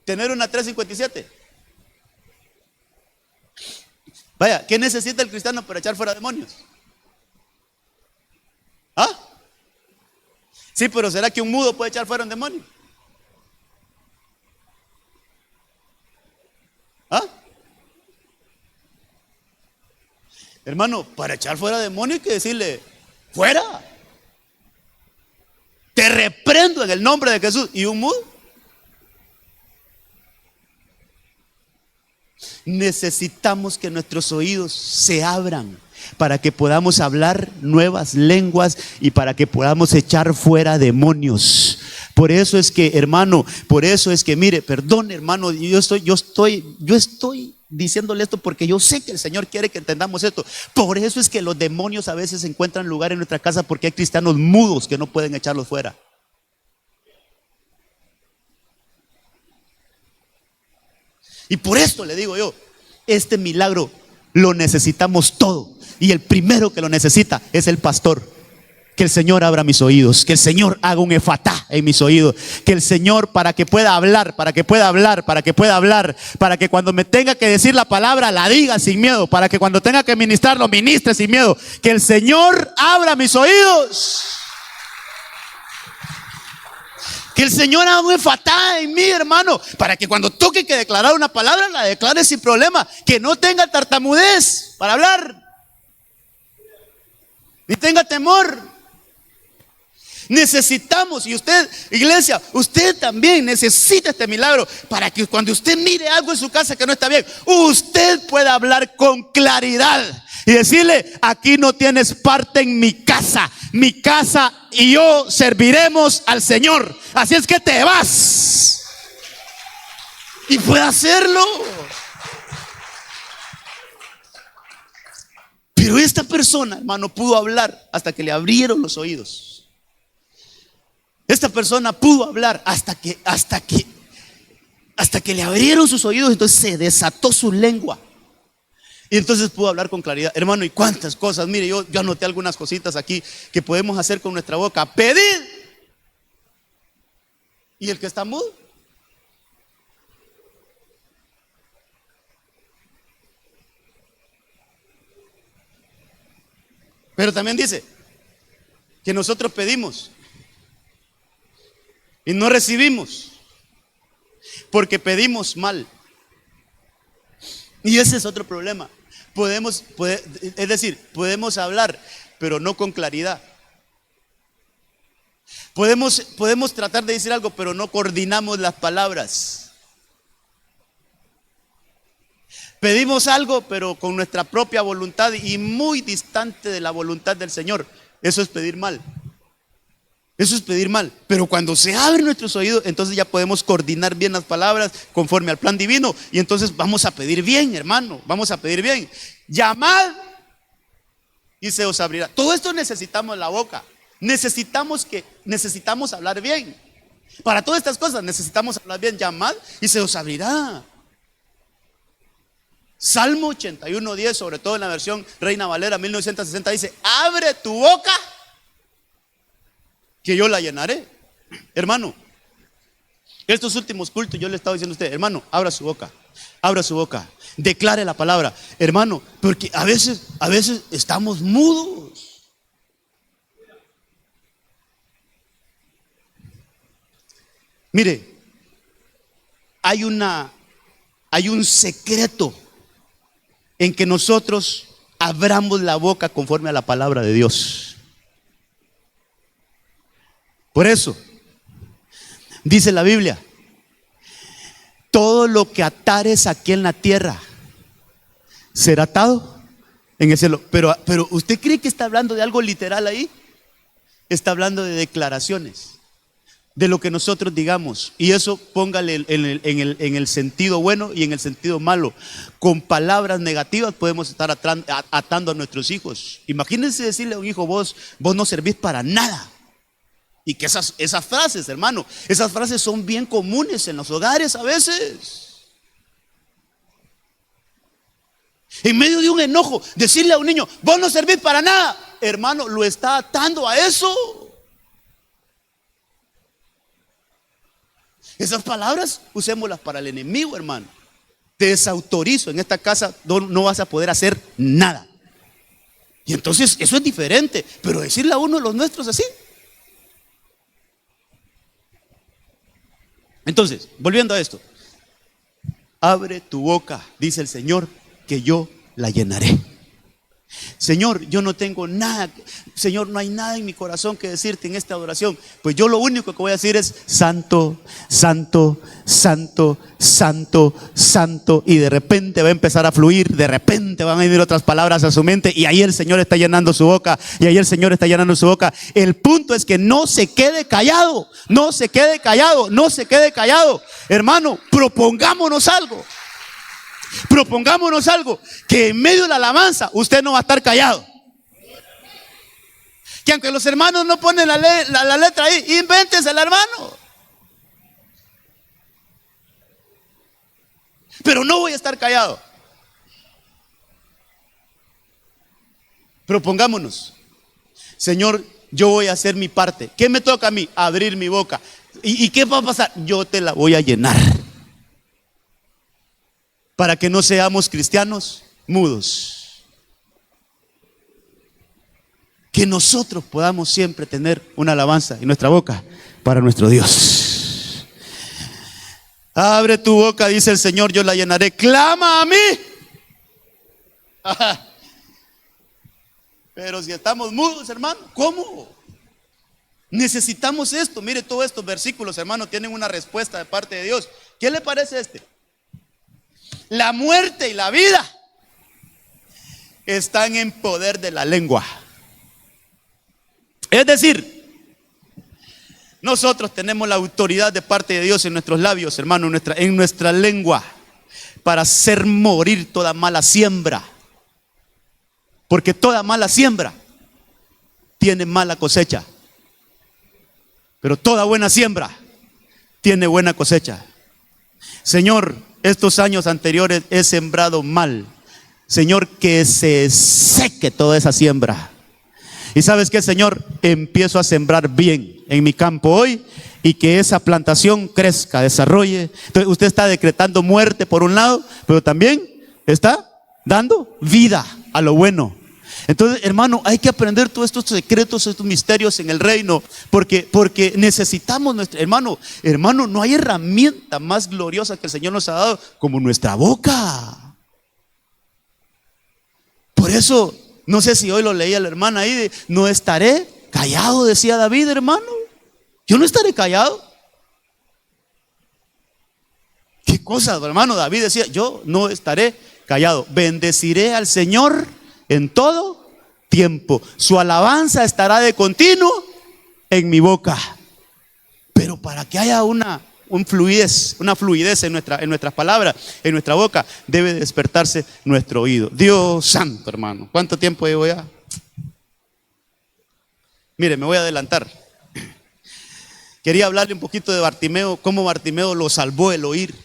Tener una 357. Vaya, ¿qué necesita el cristiano para echar fuera demonios? ¿Ah? Sí, pero ¿será que un mudo puede echar fuera un demonio? ¿Ah? Hermano, para echar fuera demonio hay que decirle, fuera. Te reprendo en el nombre de Jesús. ¿Y un mudo? Necesitamos que nuestros oídos se abran para que podamos hablar nuevas lenguas y para que podamos echar fuera demonios. Por eso es que, hermano, mire, perdón, hermano, yo estoy diciéndole esto porque yo sé que el Señor quiere que entendamos esto. Por eso es que los demonios a veces encuentran lugar en nuestra casa, porque hay cristianos mudos que no pueden echarlos fuera. Y por esto le digo yo, este milagro lo necesitamos todo. Y el primero que lo necesita es el pastor. Que el Señor abra mis oídos, que el Señor haga un efatá en mis oídos, que el Señor, para que pueda hablar, para que cuando me tenga que decir la palabra la diga sin miedo, para que cuando tenga que ministrar lo ministre sin miedo. Que el Señor abra mis oídos. Que el Señor haga un efatá en mí, hermano, para que cuando toque que declarar una palabra, la declare sin problema. Que no tenga tartamudez para hablar, ni tenga temor. Necesitamos, y usted, iglesia, usted también necesita este milagro para que cuando usted mire algo en su casa que no está bien, usted pueda hablar con claridad y decirle, aquí no tienes parte en mi casa y yo serviremos al Señor, así es que te vas. Y puede hacerlo. Pero esta persona, hermano, pudo hablar hasta que le abrieron los oídos. Esta persona pudo hablar hasta que le abrieron sus oídos. Entonces se desató su lengua. Y entonces pudo hablar con claridad. Hermano, ¿y cuántas cosas? Mire, yo anoté algunas cositas aquí que podemos hacer con nuestra boca. Pedid. ¿Y el que está mudo? Pero también dice que nosotros pedimos y no recibimos porque pedimos mal. Y ese es otro problema. Es decir, podemos hablar, pero no con claridad. Podemos tratar de decir algo, pero no coordinamos las palabras. Pedimos algo, pero con nuestra propia voluntad y muy distante de la voluntad del Señor. Eso es pedir mal. Eso es pedir mal. Pero cuando se abren nuestros oídos, entonces ya podemos coordinar bien las palabras conforme al plan divino. Y entonces vamos a pedir bien, hermano. Vamos a pedir bien. Llamad y se os abrirá. Todo esto necesitamos la boca. Necesitamos hablar bien. Para todas estas cosas necesitamos hablar bien. Llamad y se os abrirá. Salmo 81:10, sobre todo en la versión Reina Valera 1960, dice: abre tu boca que yo la llenaré. Hermano, estos últimos cultos yo le estaba diciendo a usted, hermano, abra su boca, declare la palabra, hermano, porque a veces estamos mudos. Mire, hay un secreto en que nosotros abramos la boca conforme a la palabra de Dios. Por eso, dice la Biblia, todo lo que atares aquí en la tierra será atado en el cielo. Pero ¿usted cree que está hablando de algo literal ahí? Está hablando de declaraciones, de lo que nosotros digamos. Y eso póngale en el sentido bueno y en el sentido malo. Con palabras negativas podemos estar atando a nuestros hijos. Imagínense decirle a un hijo: vos no servís para nada. Y que esas frases, hermano, esas frases son bien comunes en los hogares a veces. En medio de un enojo, decirle a un niño: vos no servís para nada, hermano, lo está atando a eso. Esas palabras usémoslas para el enemigo, hermano. Te desautorizo, en esta casa no vas a poder hacer nada. Y entonces eso es diferente. Pero decirle a uno de los nuestros así. Entonces, volviendo a esto, abre tu boca, dice el Señor, que yo la llenaré. Señor, yo no tengo nada, Señor, no hay nada en mi corazón que decirte en esta adoración. Pues yo lo único que voy a decir es: santo, santo, santo, santo, santo. Y de repente va a empezar a fluir, de repente van a venir otras palabras a su mente. Y ahí el Señor está llenando su boca. Y ahí el Señor está llenando su boca. El punto es que no se quede callado. No se quede callado. No se quede callado. Hermano, propongámonos algo. Propongámonos algo, que en medio de la alabanza usted no va a estar callado. Que aunque los hermanos no ponen la letra ahí, invéntensela, hermano. Pero no voy a estar callado. Propongámonos: Señor, yo voy a hacer mi parte. ¿Qué me toca a mí? Abrir mi boca. ¿Y qué va a pasar? Yo te la voy a llenar. Para que no seamos cristianos mudos. Que nosotros podamos siempre tener una alabanza en nuestra boca para nuestro Dios. Abre tu boca, dice el Señor, yo la llenaré. Clama a mí. Ajá. Pero si estamos mudos, hermano, ¿cómo? Necesitamos esto. Mire, todos estos versículos, hermano, tienen una respuesta de parte de Dios. ¿Qué le parece este? La muerte y la vida están en poder de la lengua. Es decir, nosotros tenemos la autoridad de parte de Dios en nuestros labios, hermano, en nuestra lengua, para hacer morir toda mala siembra. Porque toda mala siembra tiene mala cosecha. Pero toda buena siembra tiene buena cosecha. Señor, estos años anteriores he sembrado mal. Señor, que se seque toda esa siembra. Y ¿sabes qué, Señor? Empiezo a sembrar bien en mi campo hoy y que esa plantación crezca, desarrolle. Entonces usted está decretando muerte por un lado, pero también está dando vida a lo bueno. Entonces, hermano, hay que aprender todos estos secretos, estos misterios en el reino, porque necesitamos hermano, no hay herramienta más gloriosa que el Señor nos ha dado como nuestra boca. Por eso, no sé si hoy lo leía la hermana ahí, no estaré callado, decía David, hermano. Yo no estaré callado. ¿Qué cosa, hermano? David decía, yo no estaré callado. Bendeciré al Señor en todo tiempo. Su alabanza estará de continuo en mi boca. Pero para que haya una fluidez en nuestras palabras, en nuestra boca, debe despertarse nuestro oído. Dios santo, hermano. ¿Cuánto tiempo llevo ya? Mire, me voy a adelantar. Quería hablarle un poquito de Bartimeo, cómo Bartimeo lo salvó el oír.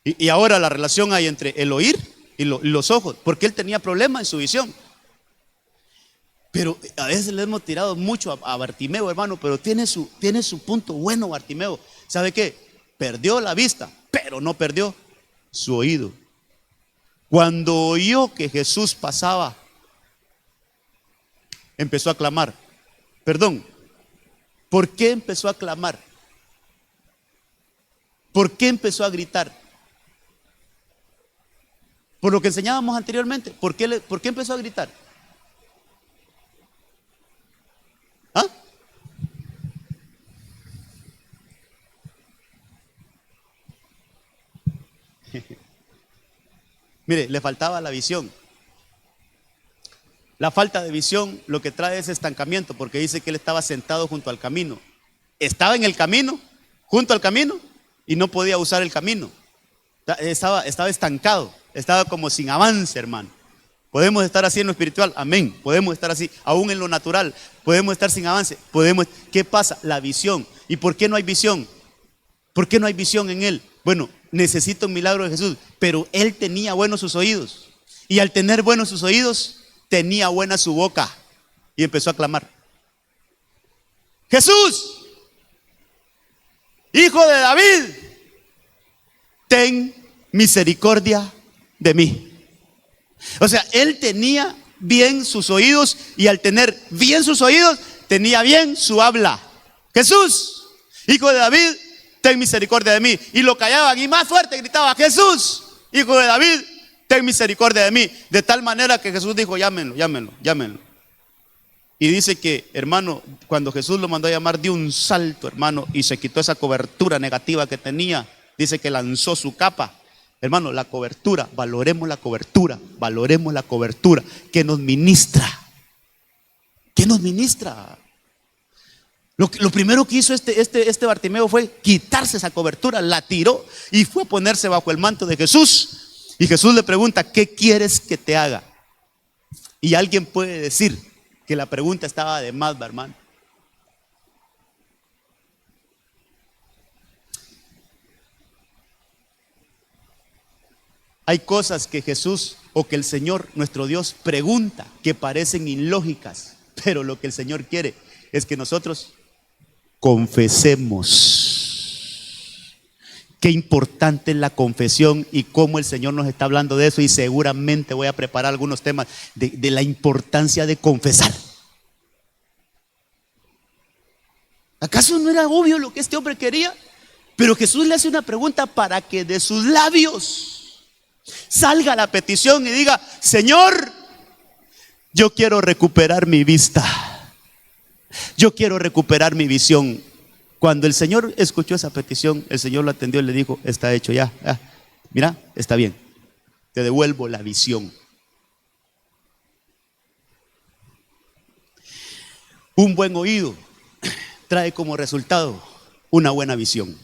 Y ahora la relación hay entre el oír y los ojos, porque él tenía problemas en su visión. Pero a veces le hemos tirado mucho a Bartimeo, hermano, pero tiene su punto bueno Bartimeo. ¿Sabe qué? Perdió la vista, pero no perdió su oído. Cuando oyó que Jesús pasaba, empezó a clamar. Perdón, ¿por qué empezó a clamar? ¿Por qué empezó a gritar? Por lo que enseñábamos anteriormente. ¿Por qué empezó a gritar? ¿Ah? Mire, le faltaba la visión. La falta de visión lo que trae es estancamiento, porque dice que él estaba sentado junto al camino. Estaba en el camino, junto al camino, y no podía usar el camino. Estaba estancado, estaba como sin avance, hermano. Podemos estar así en lo espiritual, amén. Podemos estar así, aún en lo natural. Podemos estar sin avance. ¿Qué pasa? La visión. ¿Y por qué no hay visión? ¿Por qué no hay visión en él? Bueno, necesita un milagro de Jesús, pero él tenía buenos sus oídos. Y al tener buenos sus oídos, tenía buena su boca. Y empezó a clamar: Jesús, Hijo de David, ten misericordia de mí. O sea, él tenía bien sus oídos, y al tener bien sus oídos, tenía bien su habla. Jesús, Hijo de David, ten misericordia de mí. Y lo callaban y más fuerte gritaba: Jesús, Hijo de David, ten misericordia de mí. De tal manera que Jesús dijo: llámenlo. Y dice que, hermano, cuando Jesús lo mandó a llamar, dio un salto, hermano, y se quitó esa cobertura negativa que tenía. Dice que lanzó su capa. Hermano, la cobertura, valoremos la cobertura que nos ministra. ¿Qué nos ministra? Lo primero que hizo este Bartimeo fue quitarse esa cobertura, la tiró y fue a ponerse bajo el manto de Jesús. Y Jesús le pregunta: ¿qué quieres que te haga? Y alguien puede decir que la pregunta estaba de más, hermano. Hay cosas que Jesús o que el Señor, nuestro Dios, pregunta que parecen ilógicas, pero lo que el Señor quiere es que nosotros confesemos. Qué importante es la confesión y cómo el Señor nos está hablando de eso, y seguramente voy a preparar algunos temas de la importancia de confesar. ¿Acaso no era obvio lo que este hombre quería? Pero Jesús le hace una pregunta para que de sus labios salga la petición y diga: Señor, yo quiero recuperar mi vista, yo quiero recuperar mi visión. Cuando el Señor escuchó esa petición, el Señor lo atendió y le dijo: está hecho ya, mira, está bien, te devuelvo la visión. Un buen oído trae como resultado una buena visión.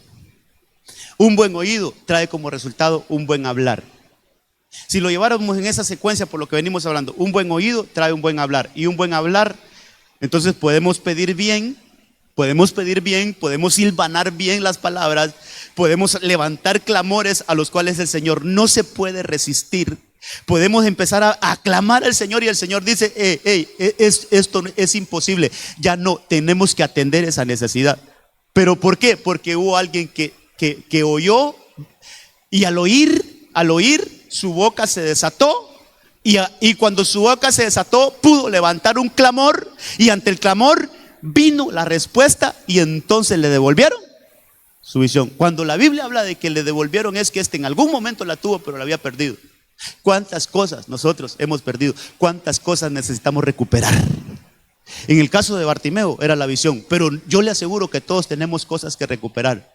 Un buen oído trae como resultado un buen hablar. Si lo lleváramos en esa secuencia por lo que venimos hablando, un buen oído trae un buen hablar, y un buen hablar, entonces podemos pedir bien, podemos hilvanar bien las palabras, podemos levantar clamores a los cuales el Señor no se puede resistir, Podemos empezar a aclamar al Señor y el Señor dice, esto es imposible, ya no, tenemos que atender esa necesidad. ¿Pero por qué? Porque hubo alguien que oyó y al oír su boca se desató y cuando su boca se desató pudo levantar un clamor y ante el clamor vino la respuesta y entonces le devolvieron su visión. Cuando la Biblia habla de que le devolvieron es que en algún momento la tuvo pero la había perdido. ¿Cuántas cosas nosotros hemos perdido? ¿Cuántas cosas necesitamos recuperar? En el caso de Bartimeo era la visión, pero yo le aseguro que todos tenemos cosas que recuperar.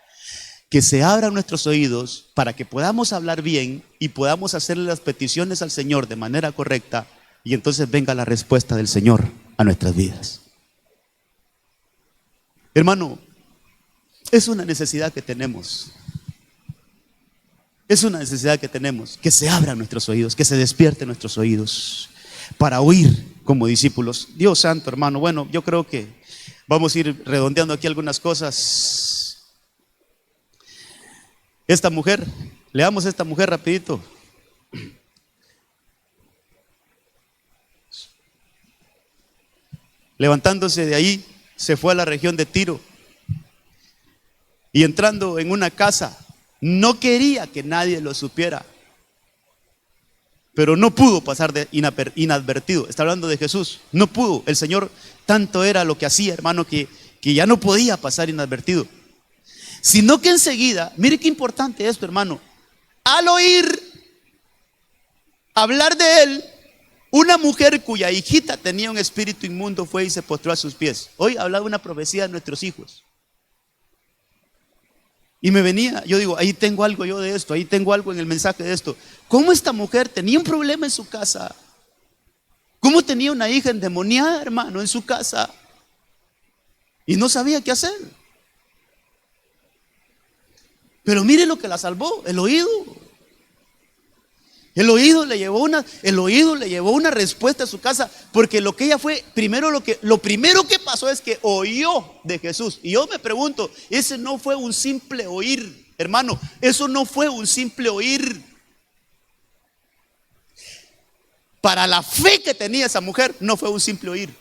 Que se abran nuestros oídos para que podamos hablar bien y podamos hacerle las peticiones al Señor de manera correcta y entonces venga la respuesta del Señor a nuestras vidas. Hermano, es una necesidad que tenemos. Es una necesidad que tenemos, que se abran nuestros oídos, que se despierten nuestros oídos para oír como discípulos. Dios santo, hermano, bueno, yo creo que vamos a ir redondeando aquí algunas cosas. Esta mujer, leamos a esta mujer rapidito. Levantándose de ahí, se fue a la región de Tiro y entrando en una casa, no quería que nadie lo supiera, pero no pudo pasar de inadvertido. Está hablando de Jesús, no pudo. El Señor tanto era lo que hacía, hermano, que ya no podía pasar inadvertido. Sino que enseguida, mire qué importante esto, hermano, al oír hablar de él, una mujer cuya hijita tenía un espíritu inmundo fue y se postró a sus pies. Hoy hablaba una profecía de nuestros hijos. Y me venía, yo digo, ahí tengo algo yo de esto, ahí tengo algo en el mensaje de esto. ¿Cómo esta mujer tenía un problema en su casa? ¿Cómo tenía una hija endemoniada, hermano, en su casa? Y no sabía qué hacer. Pero mire lo que la salvó, el oído. El oído le llevó una respuesta a su casa, porque lo que ella fue, lo primero que pasó es que oyó de Jesús. Y yo me pregunto, ese no fue un simple oír, hermano, eso no fue un simple oír. Para la fe que tenía esa mujer, no fue un simple oír.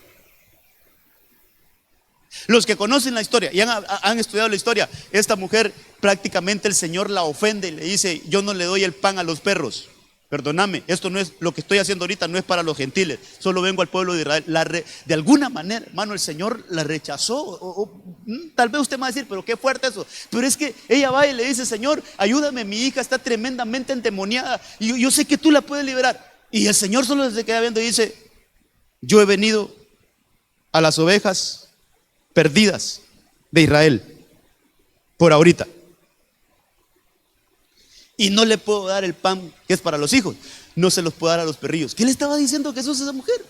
Los que conocen la historia y han estudiado la historia, esta mujer prácticamente el Señor la ofende y le dice, yo no le doy el pan a los perros. Perdóname, esto no es lo que estoy haciendo ahorita, no es para los gentiles, solo vengo al pueblo de Israel. De alguna manera, hermano, el Señor la rechazó. Tal vez usted me va a decir, pero qué fuerte eso. Pero es que ella va y le dice, Señor, ayúdame, mi hija está tremendamente endemoniada y yo sé que tú la puedes liberar. Y el Señor solo se queda viendo y dice, yo he venido a las ovejas perdidas de Israel por ahorita. Y no le puedo dar el pan que es para los hijos, no se los puedo dar a los perrillos. ¿Qué le estaba diciendo Jesús a esa mujer?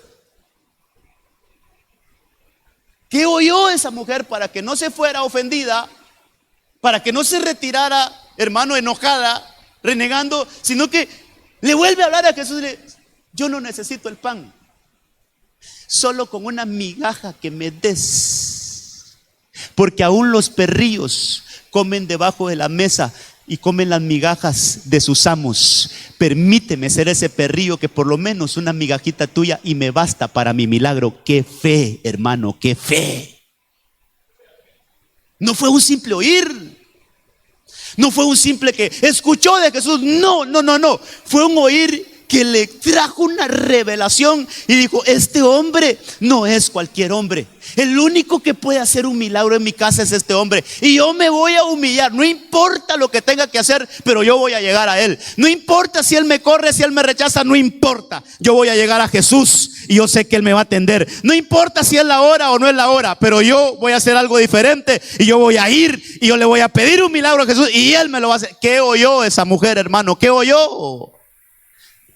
¿Qué oyó esa mujer para que no se fuera ofendida, para que no se retirara, hermano, enojada, renegando, sino que le vuelve a hablar a Jesús y le dice, yo no necesito el pan, solo con una migaja que me des, porque aún los perrillos comen debajo de la mesa y comen las migajas de sus amos. Permíteme ser ese perrillo que por lo menos una migajita tuya y me basta para mi milagro. Qué fe, hermano, qué fe. No fue un simple oír, no fue un simple que escuchó de Jesús, no, fue un oír que le trajo una revelación y dijo, este hombre no es cualquier hombre, el único que puede hacer un milagro en mi casa es este hombre, y yo me voy a humillar, no importa lo que tenga que hacer, pero yo voy a llegar a él. No importa si él me corre, si él me rechaza, no importa, yo voy a llegar a Jesús y yo sé que él me va a atender. No importa si es la hora o no es la hora, pero yo voy a hacer algo diferente y yo voy a ir y yo le voy a pedir un milagro a Jesús y él me lo va a hacer. ¿Qué oyó esa mujer, hermano? ¿Qué oyó?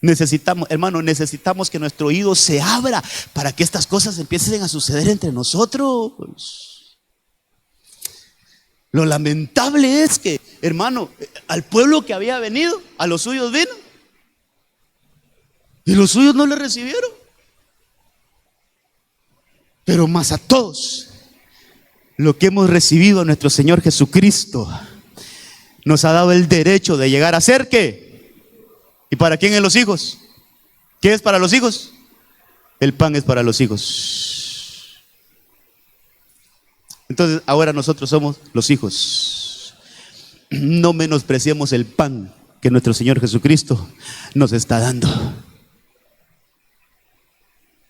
Necesitamos que nuestro oído se abra para que estas cosas empiecen a suceder entre nosotros. Lo lamentable es que, hermano, al pueblo que había venido, a los suyos vino y los suyos no le recibieron. Pero más a todos, lo que hemos recibido a nuestro Señor Jesucristo nos ha dado el derecho de llegar a ser ¿qué? ¿Y para quién en los hijos? ¿Qué es para los hijos? El pan es para los hijos. Entonces ahora nosotros somos los hijos. No menospreciemos el pan que nuestro Señor Jesucristo nos está dando.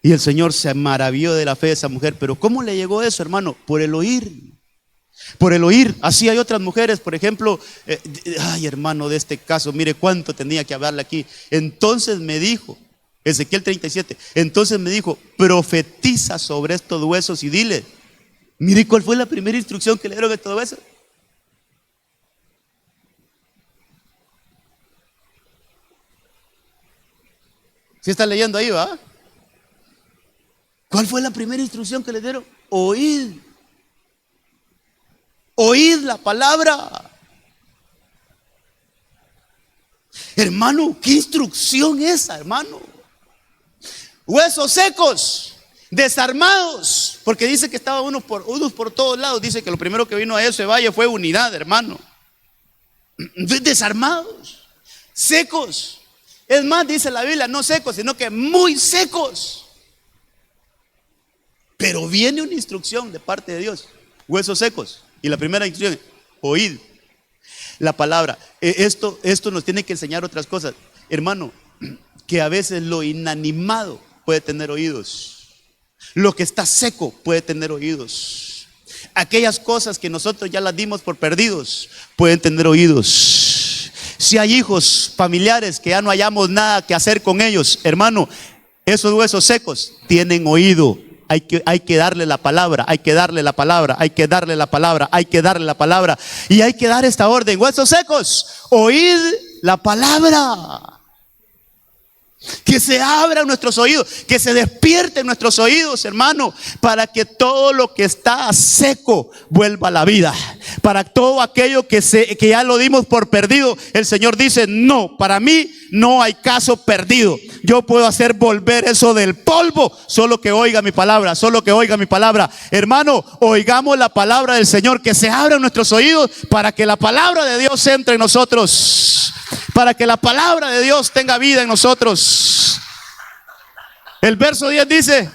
Y el Señor se maravilló de la fe de esa mujer. Pero ¿cómo le llegó eso, hermano? Por el oír. Por el oír. Así hay otras mujeres, por ejemplo, ay, hermano, de este caso, mire cuánto tenía que hablarle aquí. Entonces me dijo, Ezequiel 37, entonces me dijo, profetiza sobre estos huesos y dile. Mire cuál fue la primera instrucción que le dieron a estos huesos. ¿Sí está leyendo ahí, va? ¿Cuál fue la primera instrucción que le dieron? Oíd. Oíd la palabra. Hermano, ¿qué instrucción esa, hermano? Huesos secos, desarmados, porque dice que estaban unos por todos lados. Dice que lo primero que vino a ese valle fue unidad, hermano. Desarmados, secos. Es más, dice la Biblia, no secos, sino que muy secos. Pero viene una instrucción de parte de Dios, huesos secos. Y la primera instrucción es, oíd la palabra. Esto nos tiene que enseñar otras cosas. Hermano, que a veces lo inanimado puede tener oídos. Lo que está seco puede tener oídos. Aquellas cosas que nosotros ya las dimos por perdidos pueden tener oídos. Si hay hijos familiares que ya no hayamos nada que hacer con ellos, hermano, esos huesos secos tienen oído. Hay que darle la palabra, hay que darle la palabra, hay que darle la palabra, hay que darle la palabra. Y hay que dar esta orden, huesos secos, oíd la palabra. Que se abran nuestros oídos, que se despierten nuestros oídos, hermano, para que todo lo que está seco vuelva a la vida. Para todo aquello que ya lo dimos por perdido, el Señor dice, no, para mí no hay caso perdido. Yo puedo hacer volver eso del polvo, solo que oiga mi palabra, solo que oiga mi palabra. Hermano, oigamos la palabra del Señor, que se abran nuestros oídos para que la palabra de Dios entre en nosotros. Para que la palabra de Dios tenga vida en nosotros. El verso 10 dice,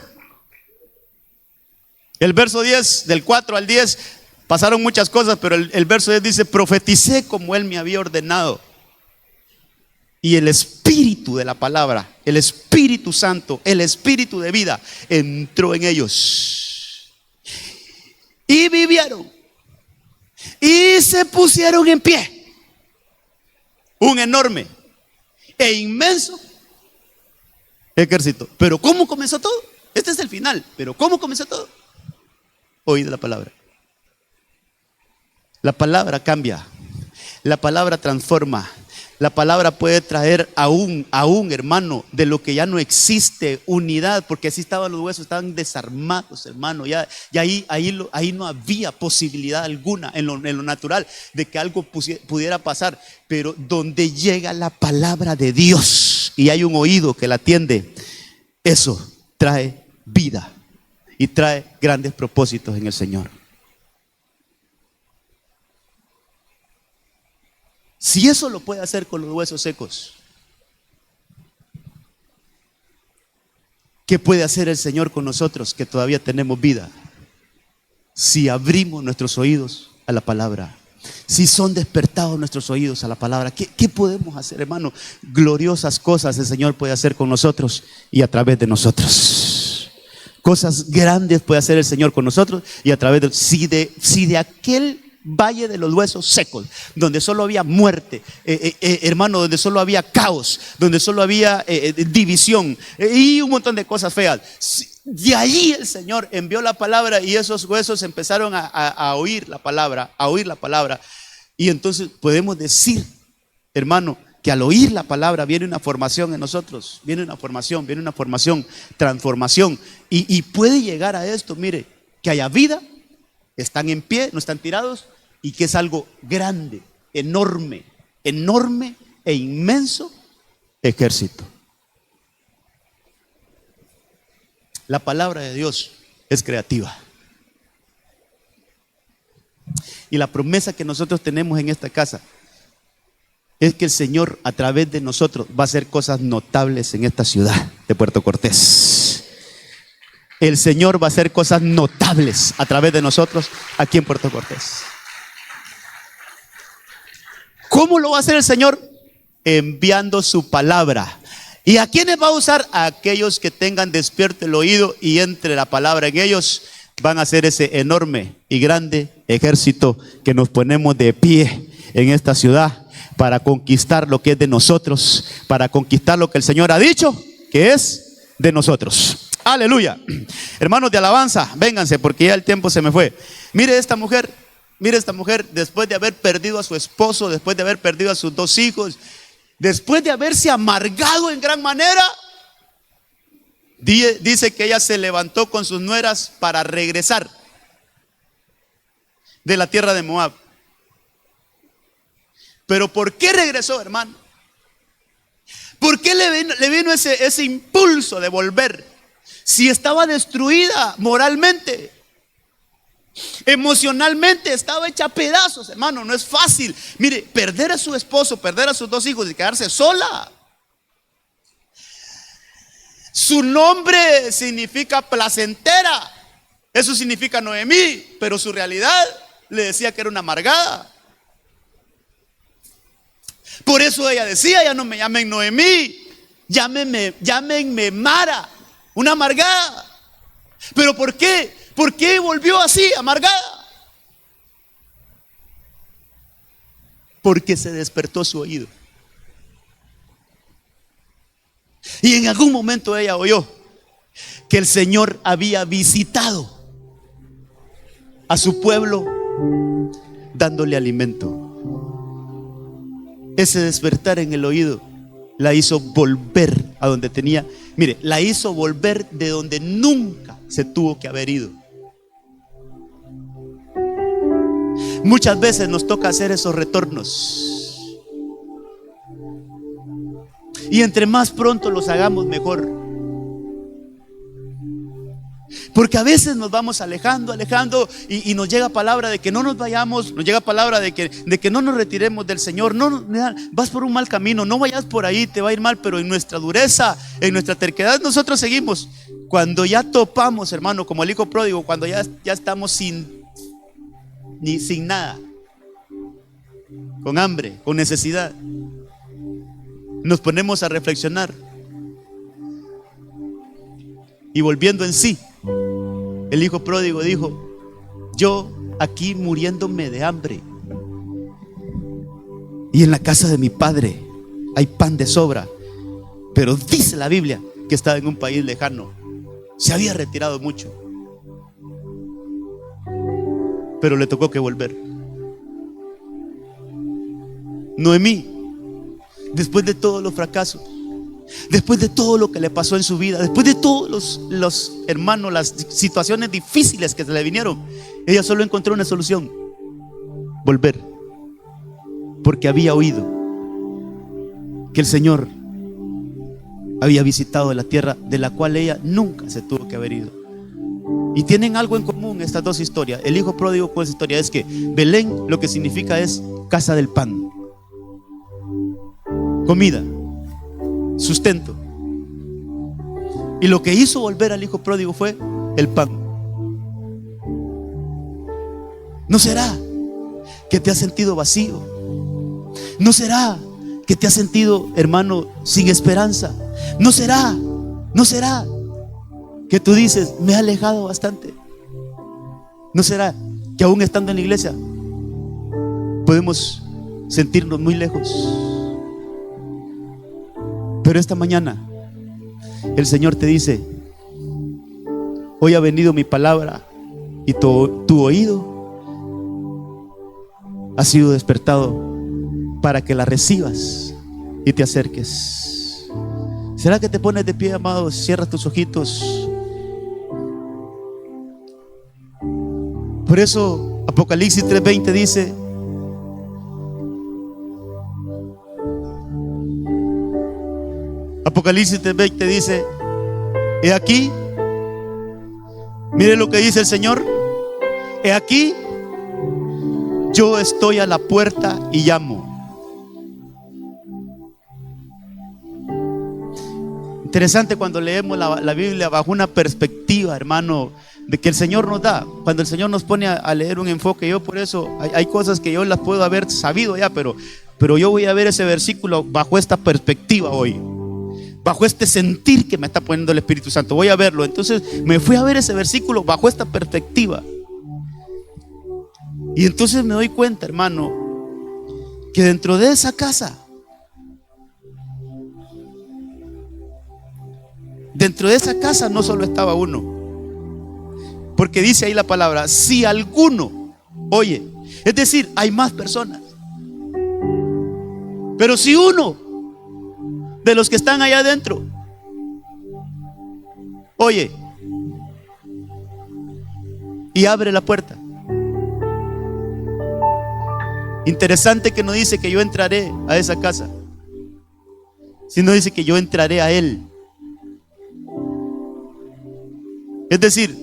el verso 10, del 4 al 10, pasaron muchas cosas, pero el verso 10 dice, profeticé como Él me había ordenado. Y el espíritu de la palabra, el Espíritu Santo, el espíritu de vida, entró en ellos. Y vivieron. Y se pusieron en pie. Un enorme e inmenso ejército. Pero ¿cómo comenzó todo? Este es el final. Pero ¿cómo comenzó todo? Oíd la palabra. La palabra cambia. La palabra transforma. La palabra puede traer aún, hermano, de lo que ya no existe, unidad, porque así estaban los huesos, estaban desarmados, hermano. Y ahí no había posibilidad alguna en lo natural de que algo pudiera pasar. Pero donde llega la palabra de Dios y hay un oído que la atiende, eso trae vida y trae grandes propósitos en el Señor. Si eso lo puede hacer con los huesos secos, ¿qué puede hacer el Señor con nosotros que todavía tenemos vida? Si abrimos nuestros oídos a la palabra, si son despertados nuestros oídos a la palabra, ¿qué podemos hacer, hermano? Gloriosas cosas el Señor puede hacer con nosotros y a través de nosotros. Cosas grandes puede hacer el Señor con nosotros y a través de, si de aquel valle de los huesos secos, donde solo había muerte, hermano, donde solo había caos, donde solo había división y un montón de cosas feas. De ahí el Señor envió la palabra y esos huesos empezaron a oír la palabra, y entonces podemos decir, hermano, que al oír la palabra viene una formación en nosotros, viene una formación, transformación, y puede llegar a esto, mire, que haya vida, están en pie, no están tirados, y que es algo grande, enorme e inmenso ejército. La palabra de Dios es creativa. Y la promesa que nosotros tenemos en esta casa es que el Señor a través de nosotros va a hacer cosas notables en esta ciudad de Puerto Cortés. El Señor va a hacer cosas notables a través de nosotros aquí en Puerto Cortés. ¿Cómo lo va a hacer el Señor? Enviando su palabra. ¿Y a quiénes va a usar? A aquellos que tengan despierto el oído y entre la palabra en ellos. Van a hacer ese enorme y grande ejército que nos ponemos de pie en esta ciudad para conquistar lo que es de nosotros, para conquistar lo que el Señor ha dicho que es de nosotros. Aleluya. Hermanos de alabanza, vénganse porque ya el tiempo se me fue. Mire esta mujer, después de haber perdido a su esposo, después de haber perdido a sus 2 hijos, después de haberse amargado en gran manera, dice que ella se levantó con sus nueras para regresar de la tierra de Moab. Pero ¿por qué regresó, hermano? ¿Por qué le vino ese impulso de volver? Si estaba destruida moralmente, emocionalmente, estaba hecha a pedazos, hermano. No es fácil. Mire, perder a su esposo, perder a sus 2 hijos y quedarse sola. Su nombre significa placentera. Eso significa Noemí, pero su realidad le decía que era una amargada. Por eso ella decía: ya no me llamen Noemí, llámenme Mara, una amargada. ¿Pero por qué? ¿Por qué volvió así, amargada? Porque se despertó su oído. Y en algún momento ella oyó que el Señor había visitado a su pueblo dándole alimento. Ese despertar en el oído la hizo volver a donde tenía. Mire, la hizo volver de donde nunca se tuvo que haber ido. Muchas veces nos toca hacer esos retornos. Y entre más pronto los hagamos, mejor. Porque a veces nos vamos alejando y nos llega palabra de que no nos vayamos, nos llega palabra de que no nos retiremos del Señor. No, vas por un mal camino, no vayas por ahí, te va a ir mal. Pero en nuestra dureza, en nuestra terquedad, nosotros seguimos. Cuando ya topamos, hermano, como el hijo pródigo, cuando ya estamos sin nada, con hambre, con necesidad, nos ponemos a reflexionar y volviendo en sí, el hijo pródigo dijo: yo aquí muriéndome de hambre y en la casa de mi padre hay pan de sobra. Pero dice la Biblia que estaba en un país lejano, se había retirado mucho, pero le tocó que volver. Noemí, después de todos los fracasos, después de todo lo que le pasó en su vida, después de todos los hermanos, las situaciones difíciles que se le vinieron, ella solo encontró una solución: volver. Porque había oído que el Señor había visitado la tierra de la cual ella nunca se tuvo que haber ido. Y tienen algo en común estas 2 historias. El hijo pródigo con esa historia es que Belén lo que significa es casa del pan, comida, sustento. Y lo que hizo volver al hijo pródigo fue el pan. ¿No será que te has sentido vacío? ¿No será que te has sentido, hermano, sin esperanza? ¿No será que tú dices: me he alejado bastante? ¿No será que aún estando en la iglesia podemos sentirnos muy lejos? Pero esta mañana el Señor te dice: hoy ha venido mi palabra y tu oído ha sido despertado para que la recibas y te acerques. ¿Será que te pones de pie, amado? Cierra tus ojitos. Por eso Apocalipsis 3:20 dice: Apocalipsis 3:20 dice: he aquí, mire lo que dice el Señor: he aquí, yo estoy a la puerta y llamo. Interesante cuando leemos la Biblia bajo una perspectiva, hermano, de que el Señor nos da. Cuando el Señor nos pone a leer un enfoque, yo por eso hay cosas que yo las puedo haber sabido ya, pero yo voy a ver ese versículo bajo esta perspectiva hoy, bajo este sentir que me está poniendo el Espíritu Santo. Voy a verlo. Entonces me fui a ver ese versículo bajo esta perspectiva. Y entonces me doy cuenta, hermano, que dentro de esa casa, no solo estaba uno, porque dice ahí la palabra, si alguno, oye, es decir, hay más personas, pero si uno de los que están allá adentro, oye, y abre la puerta. Interesante que no dice que yo entraré a esa casa, sino dice que yo entraré a él. Es decir,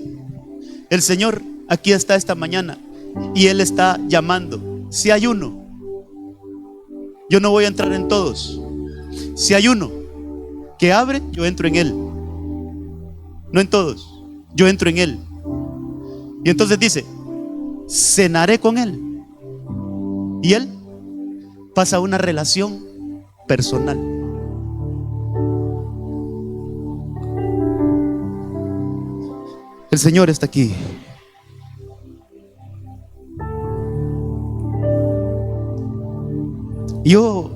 el Señor aquí está esta mañana y Él está llamando. Si hay uno, yo no voy a entrar en todos. Si hay uno que abre, yo entro en él. No en todos, yo entro en él. Y entonces dice, cenaré con él. Y él pasa a una relación personal. El Señor está aquí. Yo,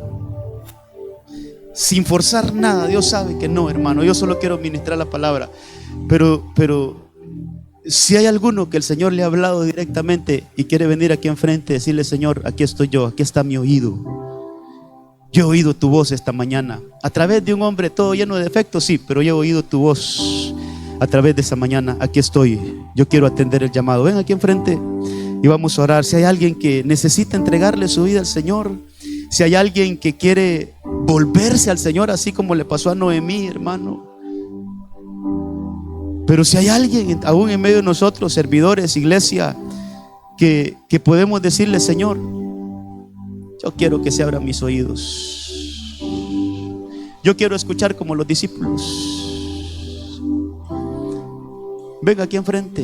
sin forzar nada, Dios sabe que no, hermano. Yo solo quiero ministrar la palabra. Pero si hay alguno que el Señor le ha hablado directamente y quiere venir aquí enfrente y decirle, Señor, aquí estoy yo, aquí está mi oído. Yo he oído tu voz esta mañana. A través de un hombre todo lleno de defectos, sí, pero yo he oído tu voz. A través de esa mañana, aquí estoy. Yo quiero atender el llamado. Ven aquí enfrente y vamos a orar. Si hay alguien que necesita entregarle su vida al Señor, si hay alguien que quiere volverse al Señor, así como le pasó a Noemí, hermano. Pero si hay alguien aún en medio de nosotros, servidores, iglesia, que podemos decirle, Señor, yo quiero que se abran mis oídos. Yo quiero escuchar como los discípulos. Venga aquí enfrente.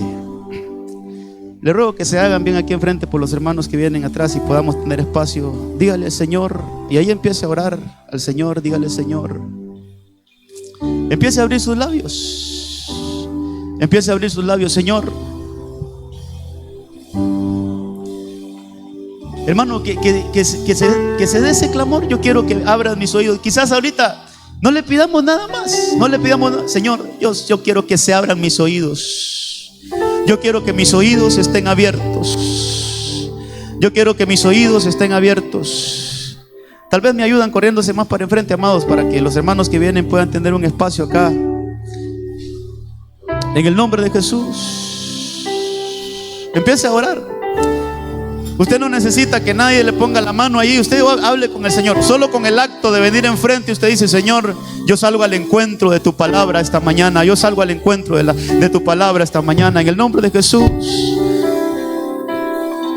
Le ruego que se hagan bien aquí enfrente por los hermanos que vienen atrás y podamos tener espacio. Dígale, Señor, y ahí empiece a orar al Señor. Dígale, Señor. Empiece a abrir sus labios. Empiece a abrir sus labios, Señor. Hermano, que se dé ese clamor. Yo quiero que abran mis oídos. Quizás ahorita no le pidamos nada más. No le pidamos nada. Señor, yo quiero que se abran mis oídos. Yo quiero que mis oídos estén abiertos. Yo quiero que mis oídos estén abiertos. Tal vez me ayudan corriéndose más para enfrente, amados, para que los hermanos que vienen puedan tener un espacio acá. En el nombre de Jesús. Empiece a orar. Usted no necesita que nadie le ponga la mano ahí. Usted hable con el Señor. Solo con el acto de venir enfrente, usted dice, Señor, yo salgo al encuentro de tu palabra esta mañana. Yo salgo al encuentro de tu palabra esta mañana. En el nombre de Jesús.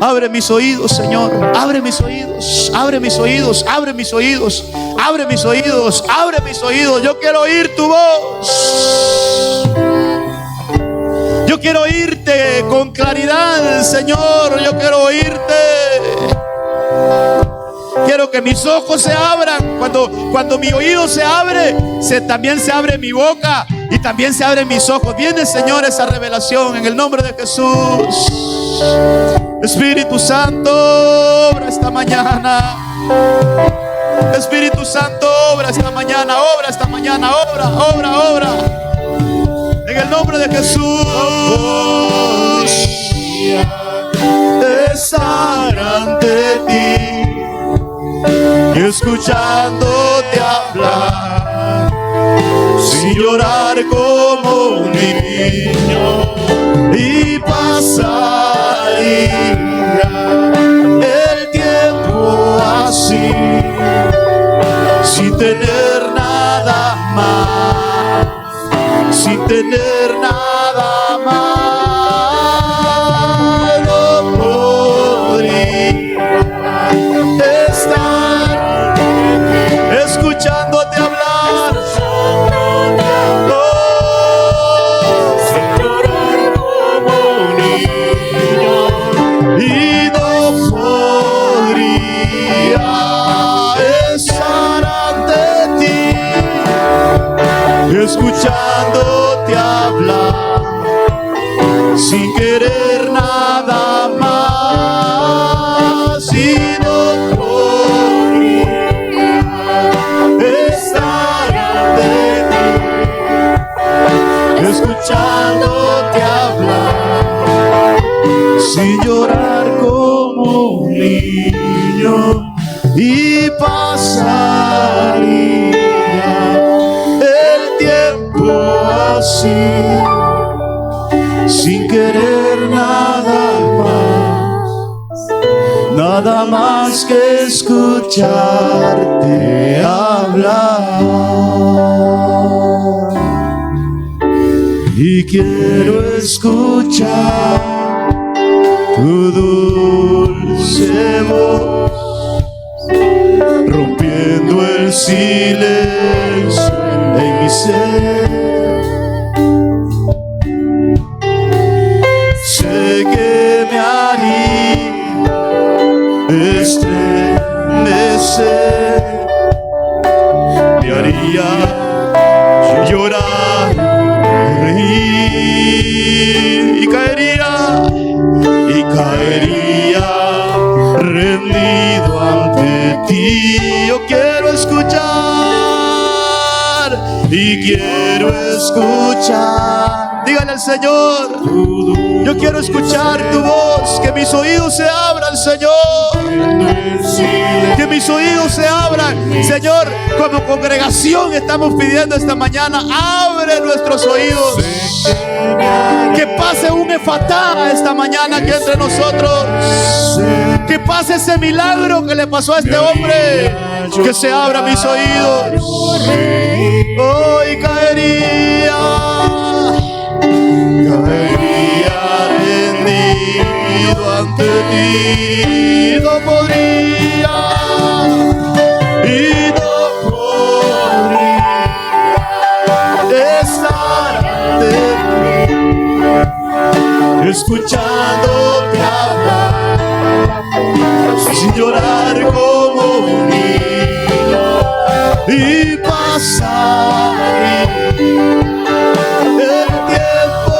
Abre mis oídos, Señor. Abre mis oídos. Abre mis oídos. Abre mis oídos. Abre mis oídos. Abre mis oídos. Yo quiero oír tu voz. Yo quiero oírte con claridad, Señor. Yo quiero oírte. Quiero que mis ojos se abran. Cuando mi oído se abre, también se abre mi boca y también se abren mis ojos. Viene, Señor, esa revelación en el nombre de Jesús. Espíritu Santo, obra esta mañana. Espíritu Santo, obra esta mañana. Obra esta mañana. Obra, obra, obra. En el nombre de Jesús. Estar ante ti y escuchándote hablar, sin llorar como un niño, y pasaría el tiempo así, sin tener nada más, sin tener nada más. No podría estar escuchándote hablar, escuchándote hablar, sin querer nada más, sino podría estar ante ti, escuchándote hablar, sin llorar como un niño, y pasaría el tiempo así, sin querer nada más que escucharte hablar. Y quiero escuchar tu dulce voz, rompiendo el silencio en mi ser. Sé que me haría estremecer, me haría llorar, reír, y caería rendido ante ti. Yo quiero escuchar, y quiero escuchar. Dígale al Señor, yo quiero escuchar tu voz, que mis oídos se abran, Señor, que mis oídos se abran, Señor. Como congregación estamos pidiendo esta mañana, abre nuestros oídos, que pase un efatá esta mañana aquí entre nosotros, que pase ese milagro que le pasó a este hombre, que se abra mis oídos. Hoy caería rendido ante ti, no podría, y no podría estar ante ti, escuchándote hablar, sin llorar como un niño, y pasar el tiempo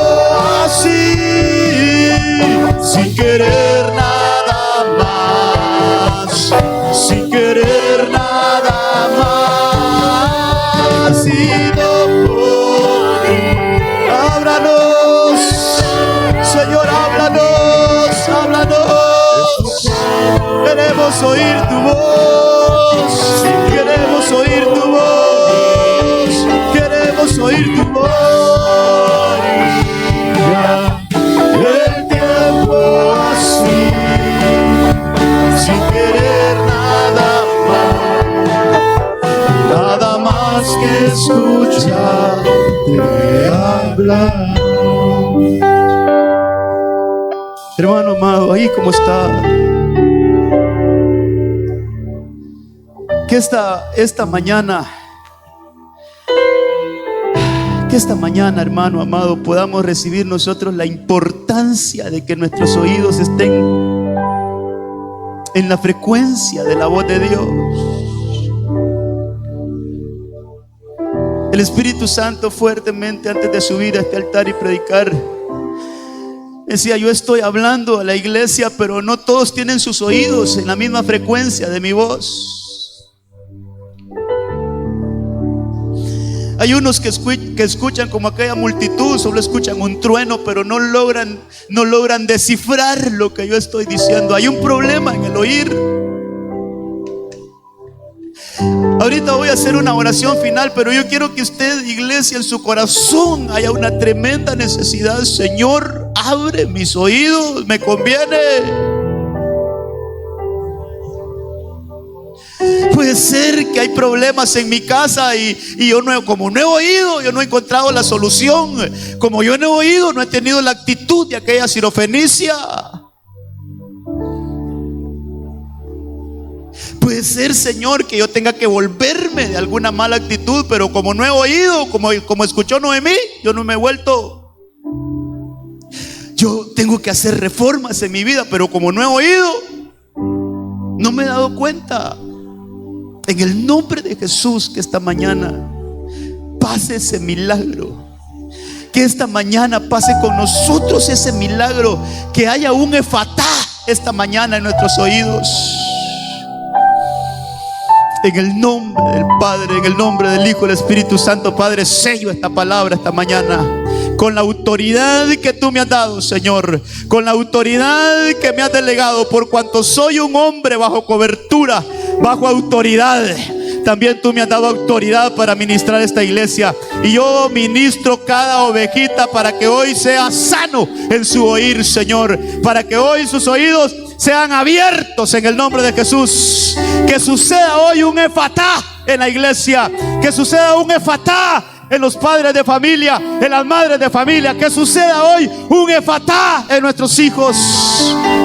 así, sin querer nada más, sin querer nada más, sino háblanos, Señor, háblanos, queremos oír tu voz, queremos oír tu voz, queremos oír tu voz. El tiempo así, sin querer nada más que escucharte hablar. Hermano amado, ahí como está, que esta mañana, hermano amado, podamos recibir nosotros la importancia de que nuestros oídos estén en la frecuencia de la voz de Dios. El Espíritu Santo fuertemente, antes de subir a este altar y predicar, decía: yo estoy hablando a la iglesia, pero no todos tienen sus oídos en la misma frecuencia de mi voz. Hay unos que escuchan como aquella multitud, solo escuchan un trueno, pero no logran descifrar lo que yo estoy diciendo. Hay un problema en el oír. Ahorita voy a hacer una oración final, pero yo quiero que usted, iglesia, en su corazón haya una tremenda necesidad. Señor, abre mis oídos, me conviene. Puede ser que hay problemas en mi casa y yo como no he oído, yo no he encontrado la solución. Como yo no he oído, no he tenido la actitud de aquella sirofenicia. Puede ser, Señor, que yo tenga que volverme de alguna mala actitud, pero como no he oído, como escuchó Noemí, yo no me he vuelto. Yo tengo que hacer reformas en mi vida, pero como no he oído, no me he dado cuenta. En el nombre de Jesús, que esta mañana pase ese milagro. Que esta mañana pase con nosotros ese milagro. Que haya un efatá esta mañana en nuestros oídos. En el nombre del Padre, en el nombre del Hijo y del Espíritu Santo, Padre, sello esta palabra esta mañana con la autoridad que tú me has dado, Señor, con la autoridad que me has delegado, por cuanto soy un hombre bajo cobertura, bajo autoridad. También tú me has dado autoridad para ministrar esta iglesia. Y yo ministro cada ovejita para que hoy sea sano en su oír, Señor. Para que hoy sus oídos sean abiertos en el nombre de Jesús. Que suceda hoy un efatá en la iglesia. Que suceda un efatá en los padres de familia, en las madres de familia. Que suceda hoy un efatá en nuestros hijos,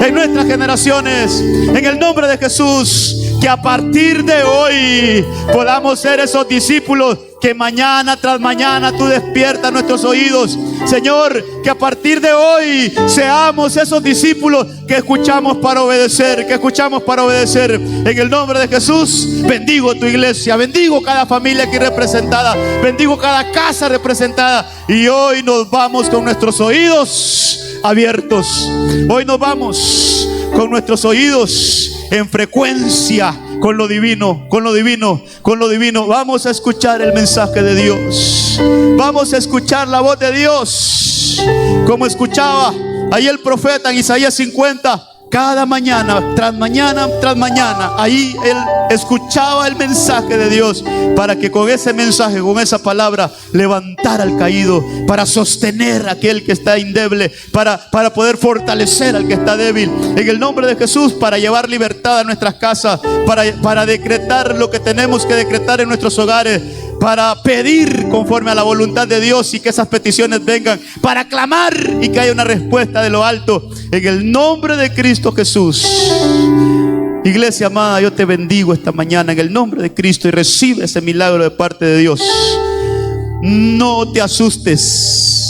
en nuestras generaciones. En el nombre de Jesús. Que a partir de hoy podamos ser esos discípulos que mañana tras mañana tú despiertas nuestros oídos. Señor, que a partir de hoy seamos esos discípulos que escuchamos para obedecer, que escuchamos para obedecer. En el nombre de Jesús, bendigo tu iglesia, bendigo cada familia aquí representada, bendigo cada casa representada. Y hoy nos vamos con nuestros oídos abiertos. Hoy nos vamos con nuestros oídos en frecuencia con lo divino, con lo divino, con lo divino. Vamos a escuchar el mensaje de Dios. Vamos a escuchar la voz de Dios, como escuchaba ahí el profeta en Isaías 50. Cada mañana, tras mañana, tras mañana, ahí él escuchaba el mensaje de Dios, para que con ese mensaje, con esa palabra, levantara al caído, para sostener a aquel que está endeble, para poder fortalecer al que está débil. En el nombre de Jesús, para llevar libertad a nuestras casas, para decretar lo que tenemos que decretar en nuestros hogares, para pedir conforme a la voluntad de Dios y que esas peticiones vengan, para clamar y que haya una respuesta de lo alto, en el nombre de Cristo Jesús. Iglesia amada, yo te bendigo esta mañana en el nombre de Cristo y recibe ese milagro de parte de Dios. No te asustes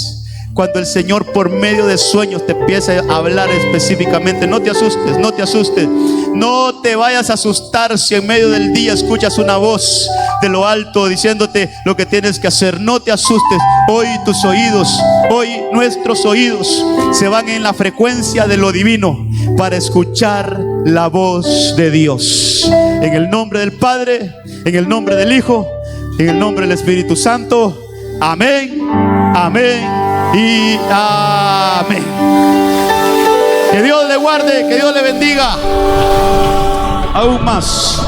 cuando el Señor por medio de sueños te empiece a hablar específicamente. No te asustes, no te asustes. No te vayas a asustar si en medio del día escuchas una voz de lo alto diciéndote lo que tienes que hacer. No te asustes. Hoy tus oídos, hoy nuestros oídos se van en la frecuencia de lo divino para escuchar la voz de Dios. En el nombre del Padre, en el nombre del Hijo, en el nombre del Espíritu Santo. Amén, amén y amén. Que Dios le guarde, que Dios le bendiga aún más.